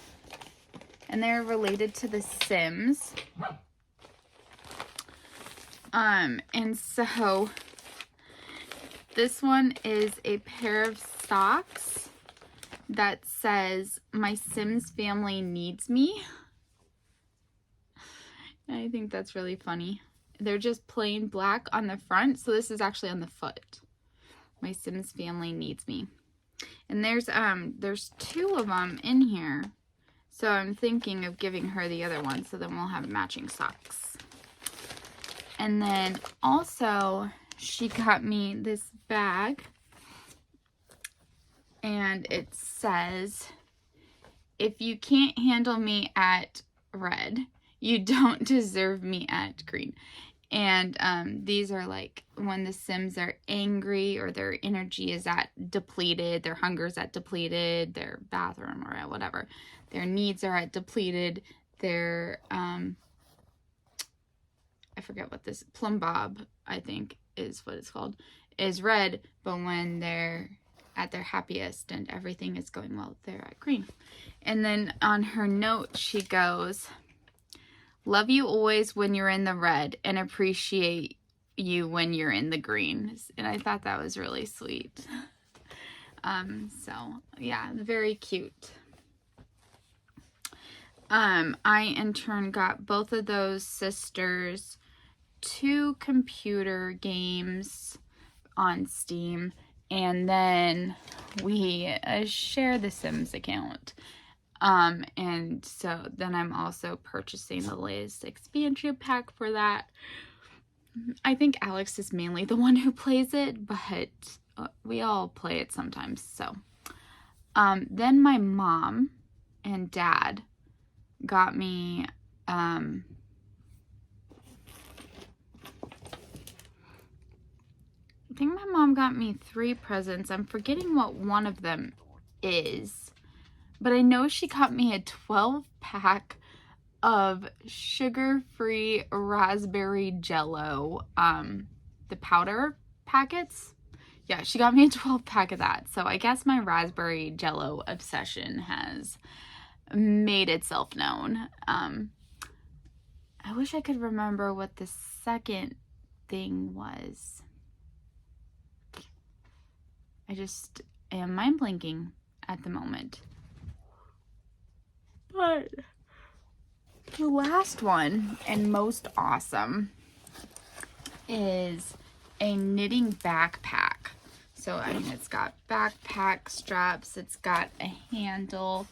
and they're related to The Sims. And so this one is a pair of socks that says, "My Sims family needs me." I think that's really funny. They're just plain black on the front, so this is actually on the foot. "My Sims family needs me." And there's two of them in here. So I'm thinking of giving her the other one, so then we'll have matching socks. And then also, she got me this bag, and it says, "If you can't handle me at red, you don't deserve me at green." And these are like when the Sims are angry or their energy is at depleted, their hunger is at depleted, their bathroom or whatever, their needs are at depleted, their I forget what this, plumb bob, I think is what it's called, is red, but when they're at their happiest and everything is going well, they're at green. And then on her note, she goes, "Love you always when you're in the red and appreciate you when you're in the green." And I thought that was really sweet. So yeah, very cute. I in turn got both of those sisters 2 computer games on Steam, and then we share the Sims account. And so then I'm also purchasing the latest expansion pack for that. I think Alex is mainly the one who plays it, but we all play it sometimes. So then my mom and Dad got me I think my mom got me 3 presents. I'm forgetting what one of them is, but I know she got me a 12-pack of sugar-free raspberry jello, the powder packets. Yeah, she got me a 12-pack of that. So I guess my raspberry jello obsession has made itself known. I wish I could remember what the second thing was. I just am mind blanking at the moment. But the last one, and most awesome, is a knitting backpack. So, I mean, it's got backpack straps, it's got a handle,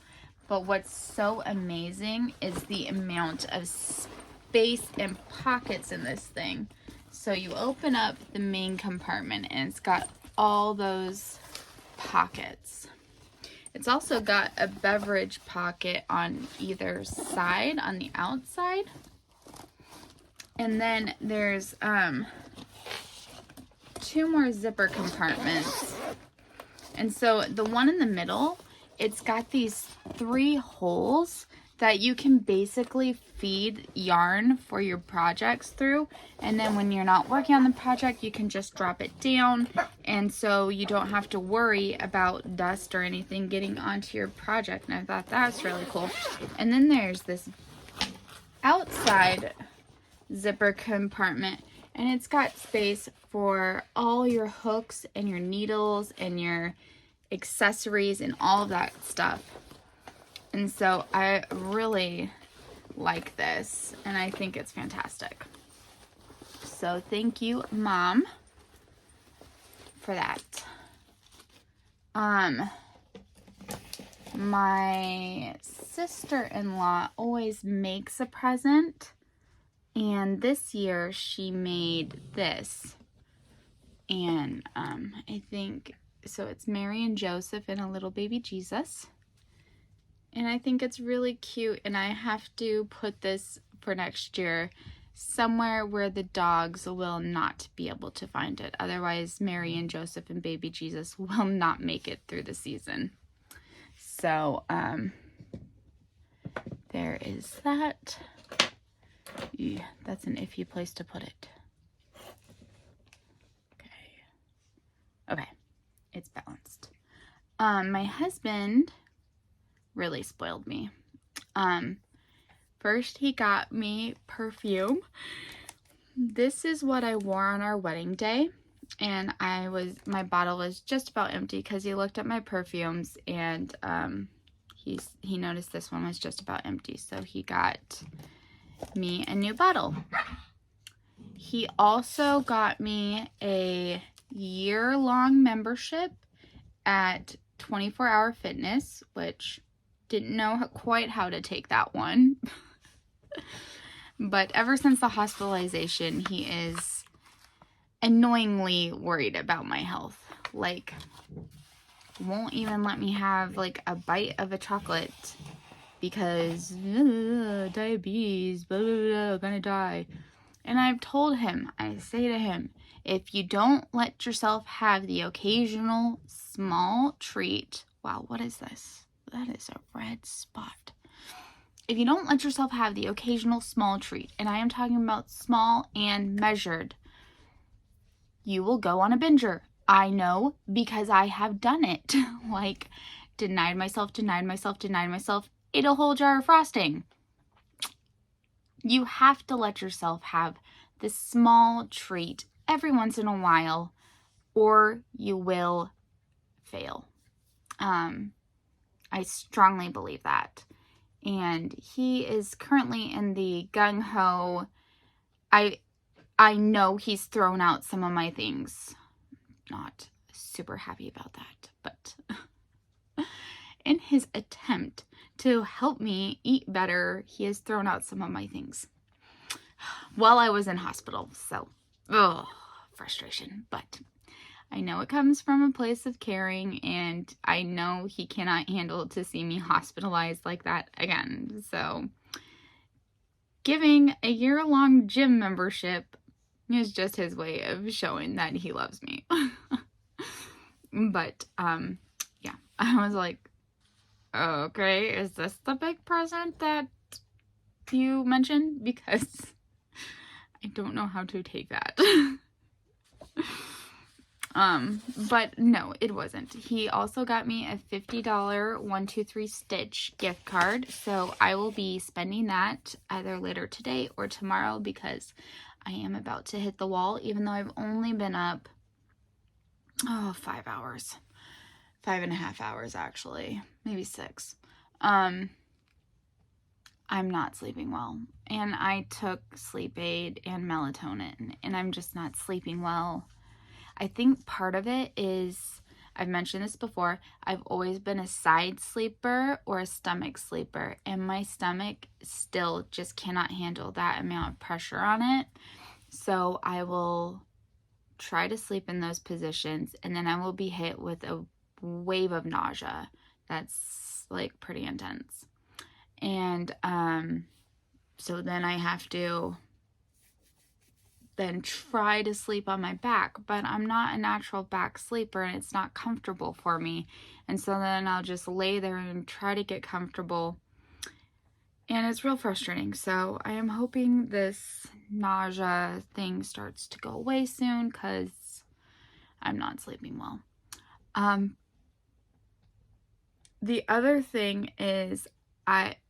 but what's so amazing is the amount of space and pockets in this thing. So you open up the main compartment and it's got all those pockets. It's also got a beverage pocket on either side, on the outside. And then there's 2 more zipper compartments. And so the one in the middle, it's got these 3 holes that you can basically feed yarn for your projects through. And then when you're not working on the project, you can just drop it down. And so you don't have to worry about dust or anything getting onto your project. And I thought that was really cool. And then there's this outside zipper compartment, and it's got space for all your hooks and your needles and your accessories and all of that stuff. And so I really like this, and I think it's fantastic. So thank you, Mom, for that. My sister-in-law always makes a present, and this year she made this. And I think, so it's Mary and Joseph and a little baby Jesus. And I think it's really cute, and I have to put this for next year somewhere where the dogs will not be able to find it. Otherwise, Mary and Joseph and baby Jesus will not make it through the season. So, there is that. Yeah, that's an iffy place to put it. Okay, it's balanced. My husband really spoiled me. First he got me perfume. This is what I wore on our wedding day, and my bottle was just about empty because he looked at my perfumes, and he noticed this one was just about empty, so he got me a new bottle. He also got me a year-long membership at 24 Hour Fitness, which didn't know quite how to take that one. But ever since the hospitalization, he is annoyingly worried about my health. Like, won't even let me have like a bite of a chocolate because diabetes, blah, blah, blah, gonna die. And I've told him, I say to him, if you don't let yourself have the occasional small treat, wow, what is this? That is a red spot. If you don't let yourself have the occasional small treat, and I am talking about small and measured, you will go on a binger. I know because I have done it. Like, denied myself, ate a whole jar of frosting. You have to let yourself have this small treat every once in a while, or you will fail. I strongly believe that. And he is currently in the gung-ho. I know he's thrown out some of my things. Not super happy about that, but in his attempt to help me eat better, he has thrown out some of my things while I was in hospital. So, frustration. But I know it comes from a place of caring, and I know he cannot handle to see me hospitalized like that again. So giving a year-long gym membership is just his way of showing that he loves me. But yeah, I was like, okay, is this the big present that you mentioned? Because I don't know how to take that. But no, it wasn't. He also got me a $50 123 Stitch gift card, so I will be spending that either later today or tomorrow because I am about to hit the wall, even though I've only been up 5 hours. 5.5 hours, actually. Maybe 6. I'm not sleeping well. And I took sleep aid and melatonin, and I'm just not sleeping well. I think part of it is, I've mentioned this before, I've always been a side sleeper or a stomach sleeper, and my stomach still just cannot handle that amount of pressure on it. So I will try to sleep in those positions, and then I will be hit with a wave of nausea that's like pretty intense. And so then I have to then try to sleep on my back, but I'm not a natural back sleeper and it's not comfortable for me. And so then I'll just lay there and try to get comfortable, and it's real frustrating. So I am hoping this nausea thing starts to go away soon because I'm not sleeping well. The other thing is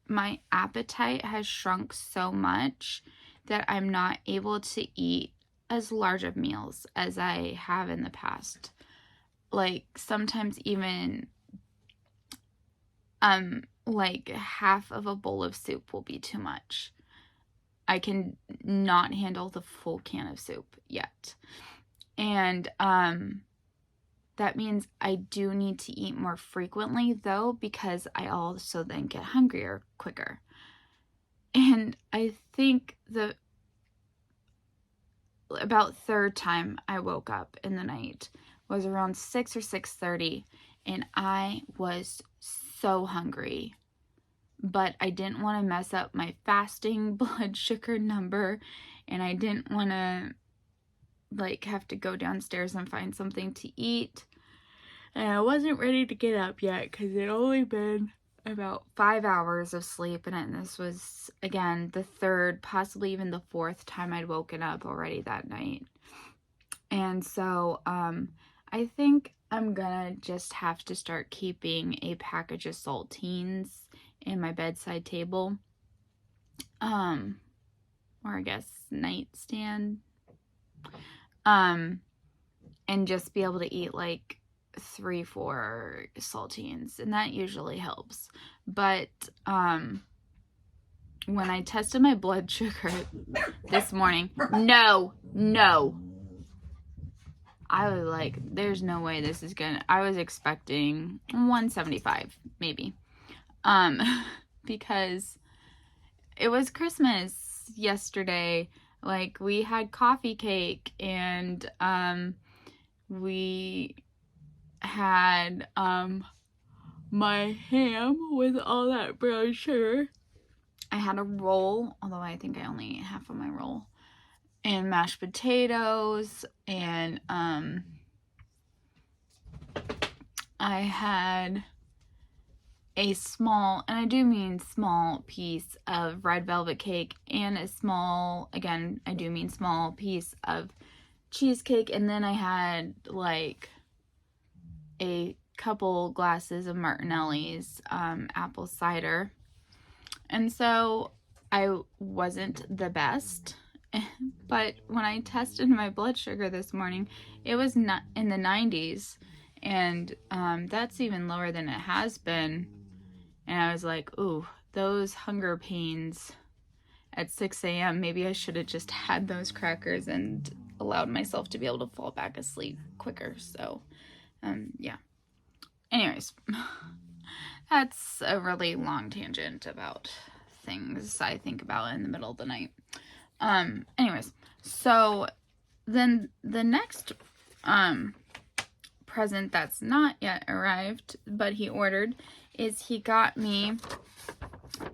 my appetite has shrunk so much that I'm not able to eat as large of meals as I have in the past. Like sometimes even like half of a bowl of soup will be too much. I can not handle the full can of soup yet. And that means I do need to eat more frequently though, because I also then get hungrier quicker. And I think the about third time I woke up in the night was around 6 or 6:30, and I was so hungry, but I didn't want to mess up my fasting blood sugar number, and I didn't want to like have to go downstairs and find something to eat, and I wasn't ready to get up yet because it only been about 5 hours of sleep, and this was again the third, possibly even the fourth time I'd woken up already that night. And so I think I'm gonna just have to start keeping a package of saltines in my bedside table, or I guess nightstand, and just be able to eat like 3-4 saltines, and that usually helps. But when I tested my blood sugar this morning, no, I was like, there's no way this is gonna, I was expecting 175 maybe, because it was Christmas yesterday. Like we had coffee cake, and we had my ham with all that brown sugar. I had a roll, although I think I only ate half of my roll, and mashed potatoes, and I had a small, and I do mean small, piece of red velvet cake, and a small, again, I do mean small piece of cheesecake, and then I had like a couple glasses of Martinelli's apple cider. And so I wasn't the best, but when I tested my blood sugar this morning, it was not in the 90s, and that's even lower than it has been. And I was like, ooh, those hunger pains at 6 a.m., maybe I should have just had those crackers and allowed myself to be able to fall back asleep quicker. So yeah, anyways, that's a really long tangent about things I think about in the middle of the night. Anyways, so then the next present that's not yet arrived, but he ordered, is he got me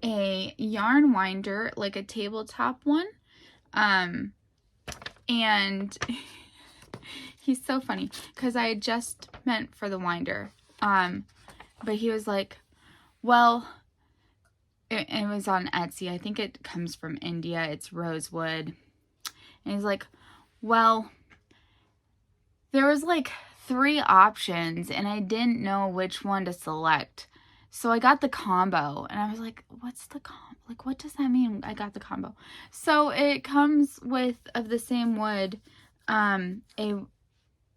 a yarn winder, like a tabletop one. And he's so funny because I just meant for the winder. But he was like, well, it was on Etsy. I think it comes from India. It's rosewood. And he's like, well, there was like 3 options and I didn't know which one to select. So I got the combo, and I was like, what's the combo? Like, what does that mean? I got the combo. So it comes with, of the same wood,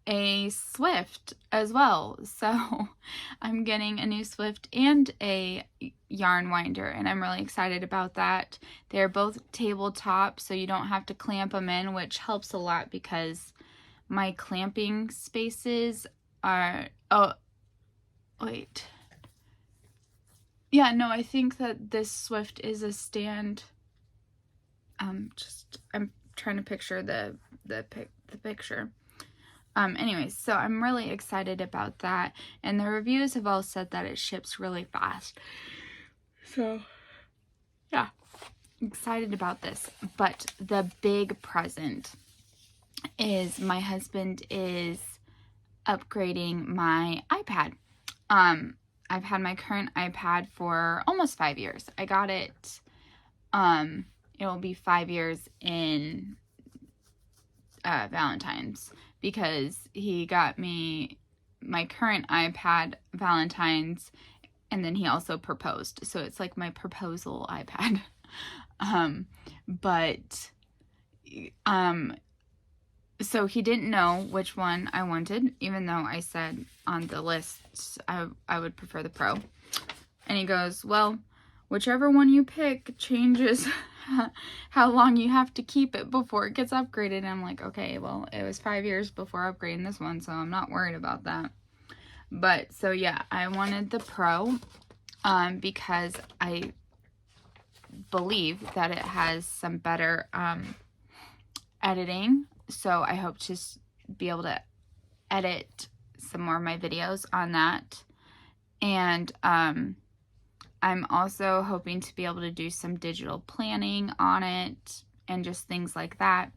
a Swift as well. So I'm getting a new Swift and a yarn winder, and I'm really excited about that. They're both tabletop, so you don't have to clamp them in, which helps a lot because my clamping spaces are, oh, wait. Yeah, no, I think that this Swift is a stand. I'm trying to picture the picture. Anyways, so I'm really excited about that, and the reviews have all said that it ships really fast. So, yeah, excited about this. But the big present is my husband is upgrading my iPad. I've had my current iPad for almost 5 years. I got it, it will be 5 years in Valentine's, because he got me my current iPad Valentine's, and then he also proposed. So it's like my proposal iPad. So he didn't know which one I wanted, even though I said on the list I would prefer the Pro. And he goes, well, whichever one you pick changes how long you have to keep it before it gets upgraded. And I'm like, okay, well, it was 5 years before upgrading this one, so I'm not worried about that. But, so yeah, I wanted the Pro because I believe that it has some better editing. So I hope to be able to edit some more of my videos on that. And I'm also hoping to be able to do some digital planning on it and just things like that.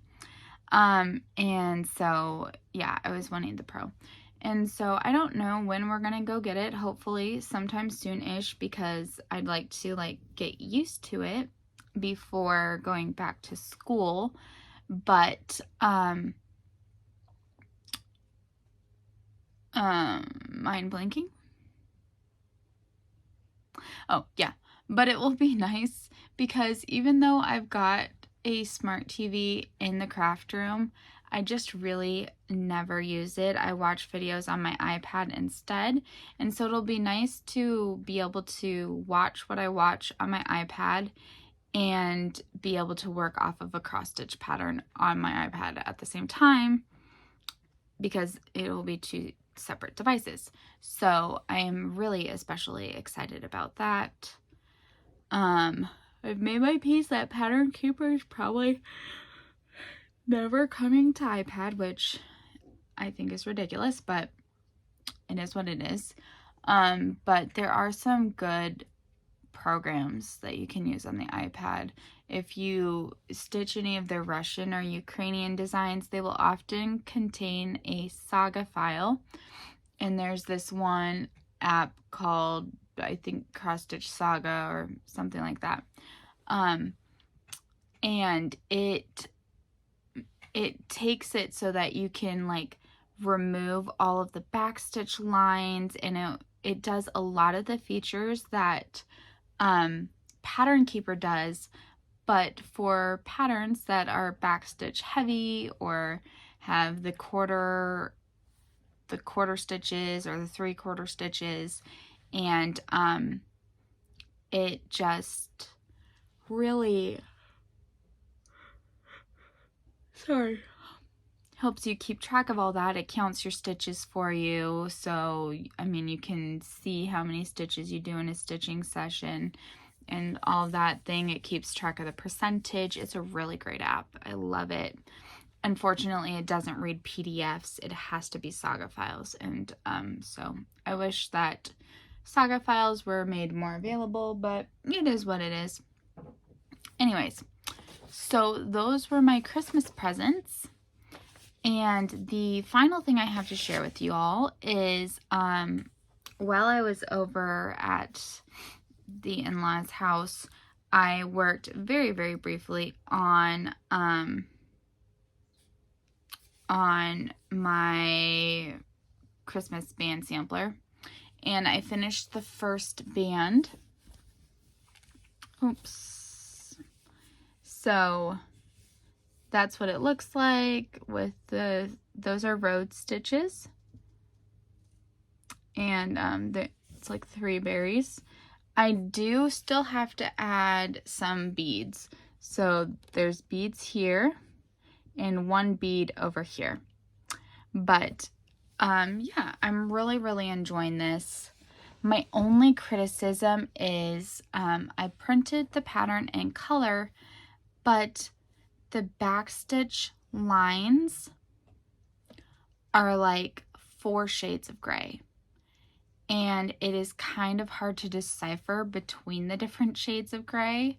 And so, yeah, I was wanting the Pro. And so I don't know when we're gonna go get it. Hopefully sometime soon-ish, because I'd like to get used to it before going back to school. But mind blinking. Oh, yeah. But it will be nice because even though I've got a smart TV in the craft room, I just really never use it. I watch videos on my iPad instead. And so it'll be nice to be able to watch what I watch on my iPad and be able to work off of a cross-stitch pattern on my iPad at the same time, because it will be 2 separate devices. So I am really especially excited about that. I've made my peace that Pattern Keeper is probably never coming to iPad, which I think is ridiculous, but it is what it is. But there are some good programs that you can use on the iPad. If you stitch any of the Russian or Ukrainian designs, they will often contain a saga file. And there's this one app called, I think, Cross Stitch Saga or something like that. And it takes it so that you can remove all of the backstitch lines, and it does a lot of the features that Pattern Keeper does, but for patterns that are backstitch heavy or have the quarter stitches or the 3/4 stitches, and it just really helps you keep track of all that. It counts your stitches for you, so I mean you can see how many stitches you do in a stitching session and all of that thing. It keeps track of the percentage. It's a really great app. I love it. unfortunately, it doesn't read PDFs. It has to be Saga files. And so I wish that Saga files were made more available, but it is what it is. Anyways, so those were my Christmas presents. And the final thing I have to share with you all is while I was over at the in-laws' house, I worked very, very briefly on my Christmas band sampler, and I finished the first band. Oops. So that's what it looks like with those are road stitches, and it's like 3 berries. I do still have to add some beads. So there's beads here and 1 bead over here. But yeah, I'm really, really enjoying this. My only criticism is I printed the pattern in color, but the backstitch lines are like 4 shades of gray. And it is kind of hard to decipher between the different shades of gray.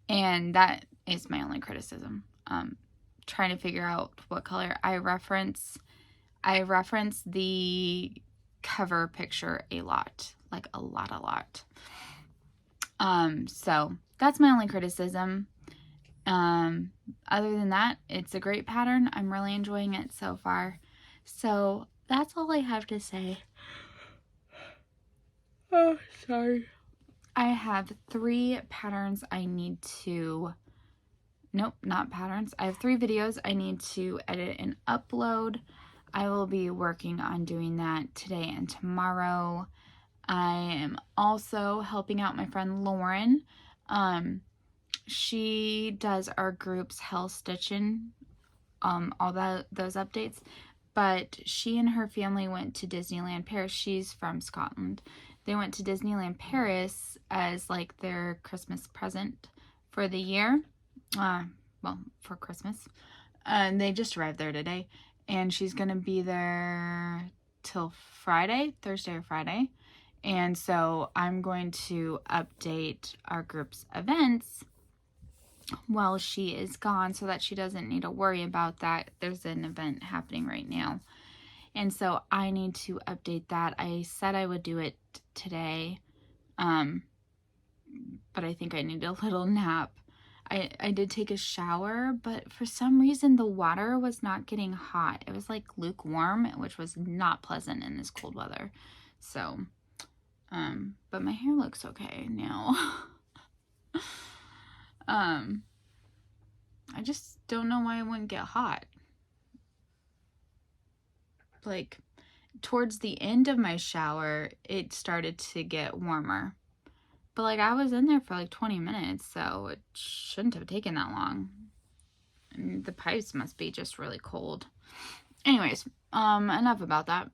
And that is my only criticism. Trying to figure out what color. I reference the cover picture a lot. Like a lot. So that's my only criticism. Other than that, it's a great pattern. I'm really enjoying it so far. So that's all I have to say. Oh, sorry. I have 3 patterns I need to, nope, not patterns. I have 3 videos I need to edit and upload. I will be working on doing that today and tomorrow. I am also helping out my friend Lauren. She does our group's Hell Stitching, all those updates. But she and her family went to Disneyland Paris. She's from Scotland. They went to Disneyland Paris as like their Christmas present for the year. Well, for Christmas. And they just arrived there today. And she's going to be there till Friday, Thursday or Friday. And so I'm going to update our group's events while she is gone so that she doesn't need to worry about that. There's an event happening right now. And so I need to update that. I said I would do it today, but I think I need a little nap. I did take a shower, but for some reason the water was not getting hot. It was like lukewarm, which was not pleasant in this cold weather. So, but my hair looks okay now. I just don't know why it wouldn't get hot. Like, towards the end of my shower, it started to get warmer. But, like, I was in there for, like, 20 minutes, so it shouldn't have taken that long. And the pipes must be just really cold. Anyways, enough about that.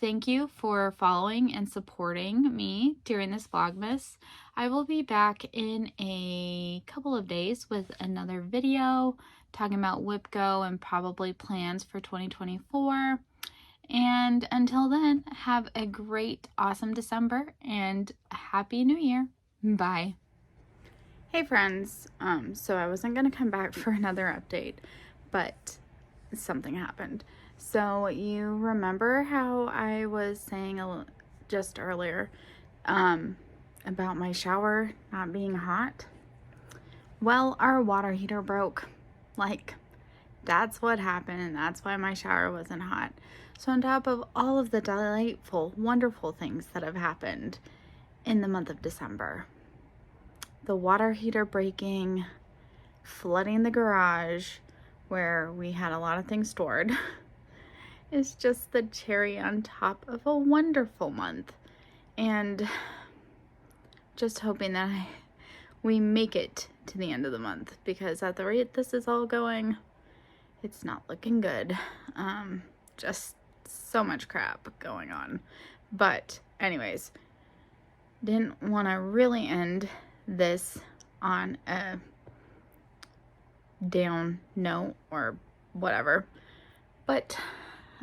Thank you for following and supporting me during this Vlogmas. I will be back in a couple of days with another video talking about WIPGO and probably plans for 2024. And until then, have a great, awesome December and a Happy New Year. Bye. Hey friends, so I wasn't going to come back for another update, but something happened. So you remember how I was saying just earlier about my shower not being hot? Well, our water heater broke. Like, that's what happened, and that's why my shower wasn't hot. So on top of all of the delightful, wonderful things that have happened in the month of December, the water heater breaking, flooding the garage where we had a lot of things stored, is just the cherry on top of a wonderful month. And just hoping that we make it to the end of the month, because at the rate this is all going, it's not looking good. Just so much crap going on. But anyways, didn't want to really end this on a down note or whatever. But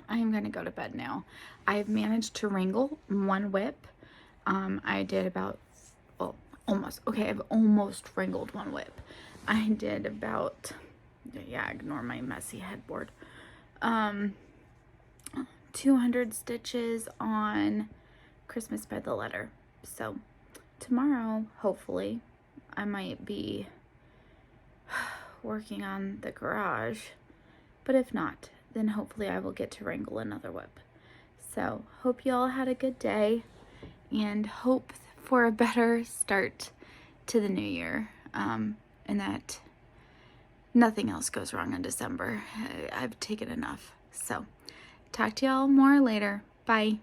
I'm gonna go to bed now. I've managed to wrangle one whip. I did about, well, almost. Okay, I've almost wrangled one whip. I did about, yeah, ignore my messy headboard. 200 stitches on Christmas by the letter. So tomorrow, hopefully, I might be working on the garage. But if not, then hopefully I will get to wrangle another whip. So hope you all had a good day and hope for a better start to the new year, and that nothing else goes wrong in December. I've taken enough. So talk to y'all more later. Bye.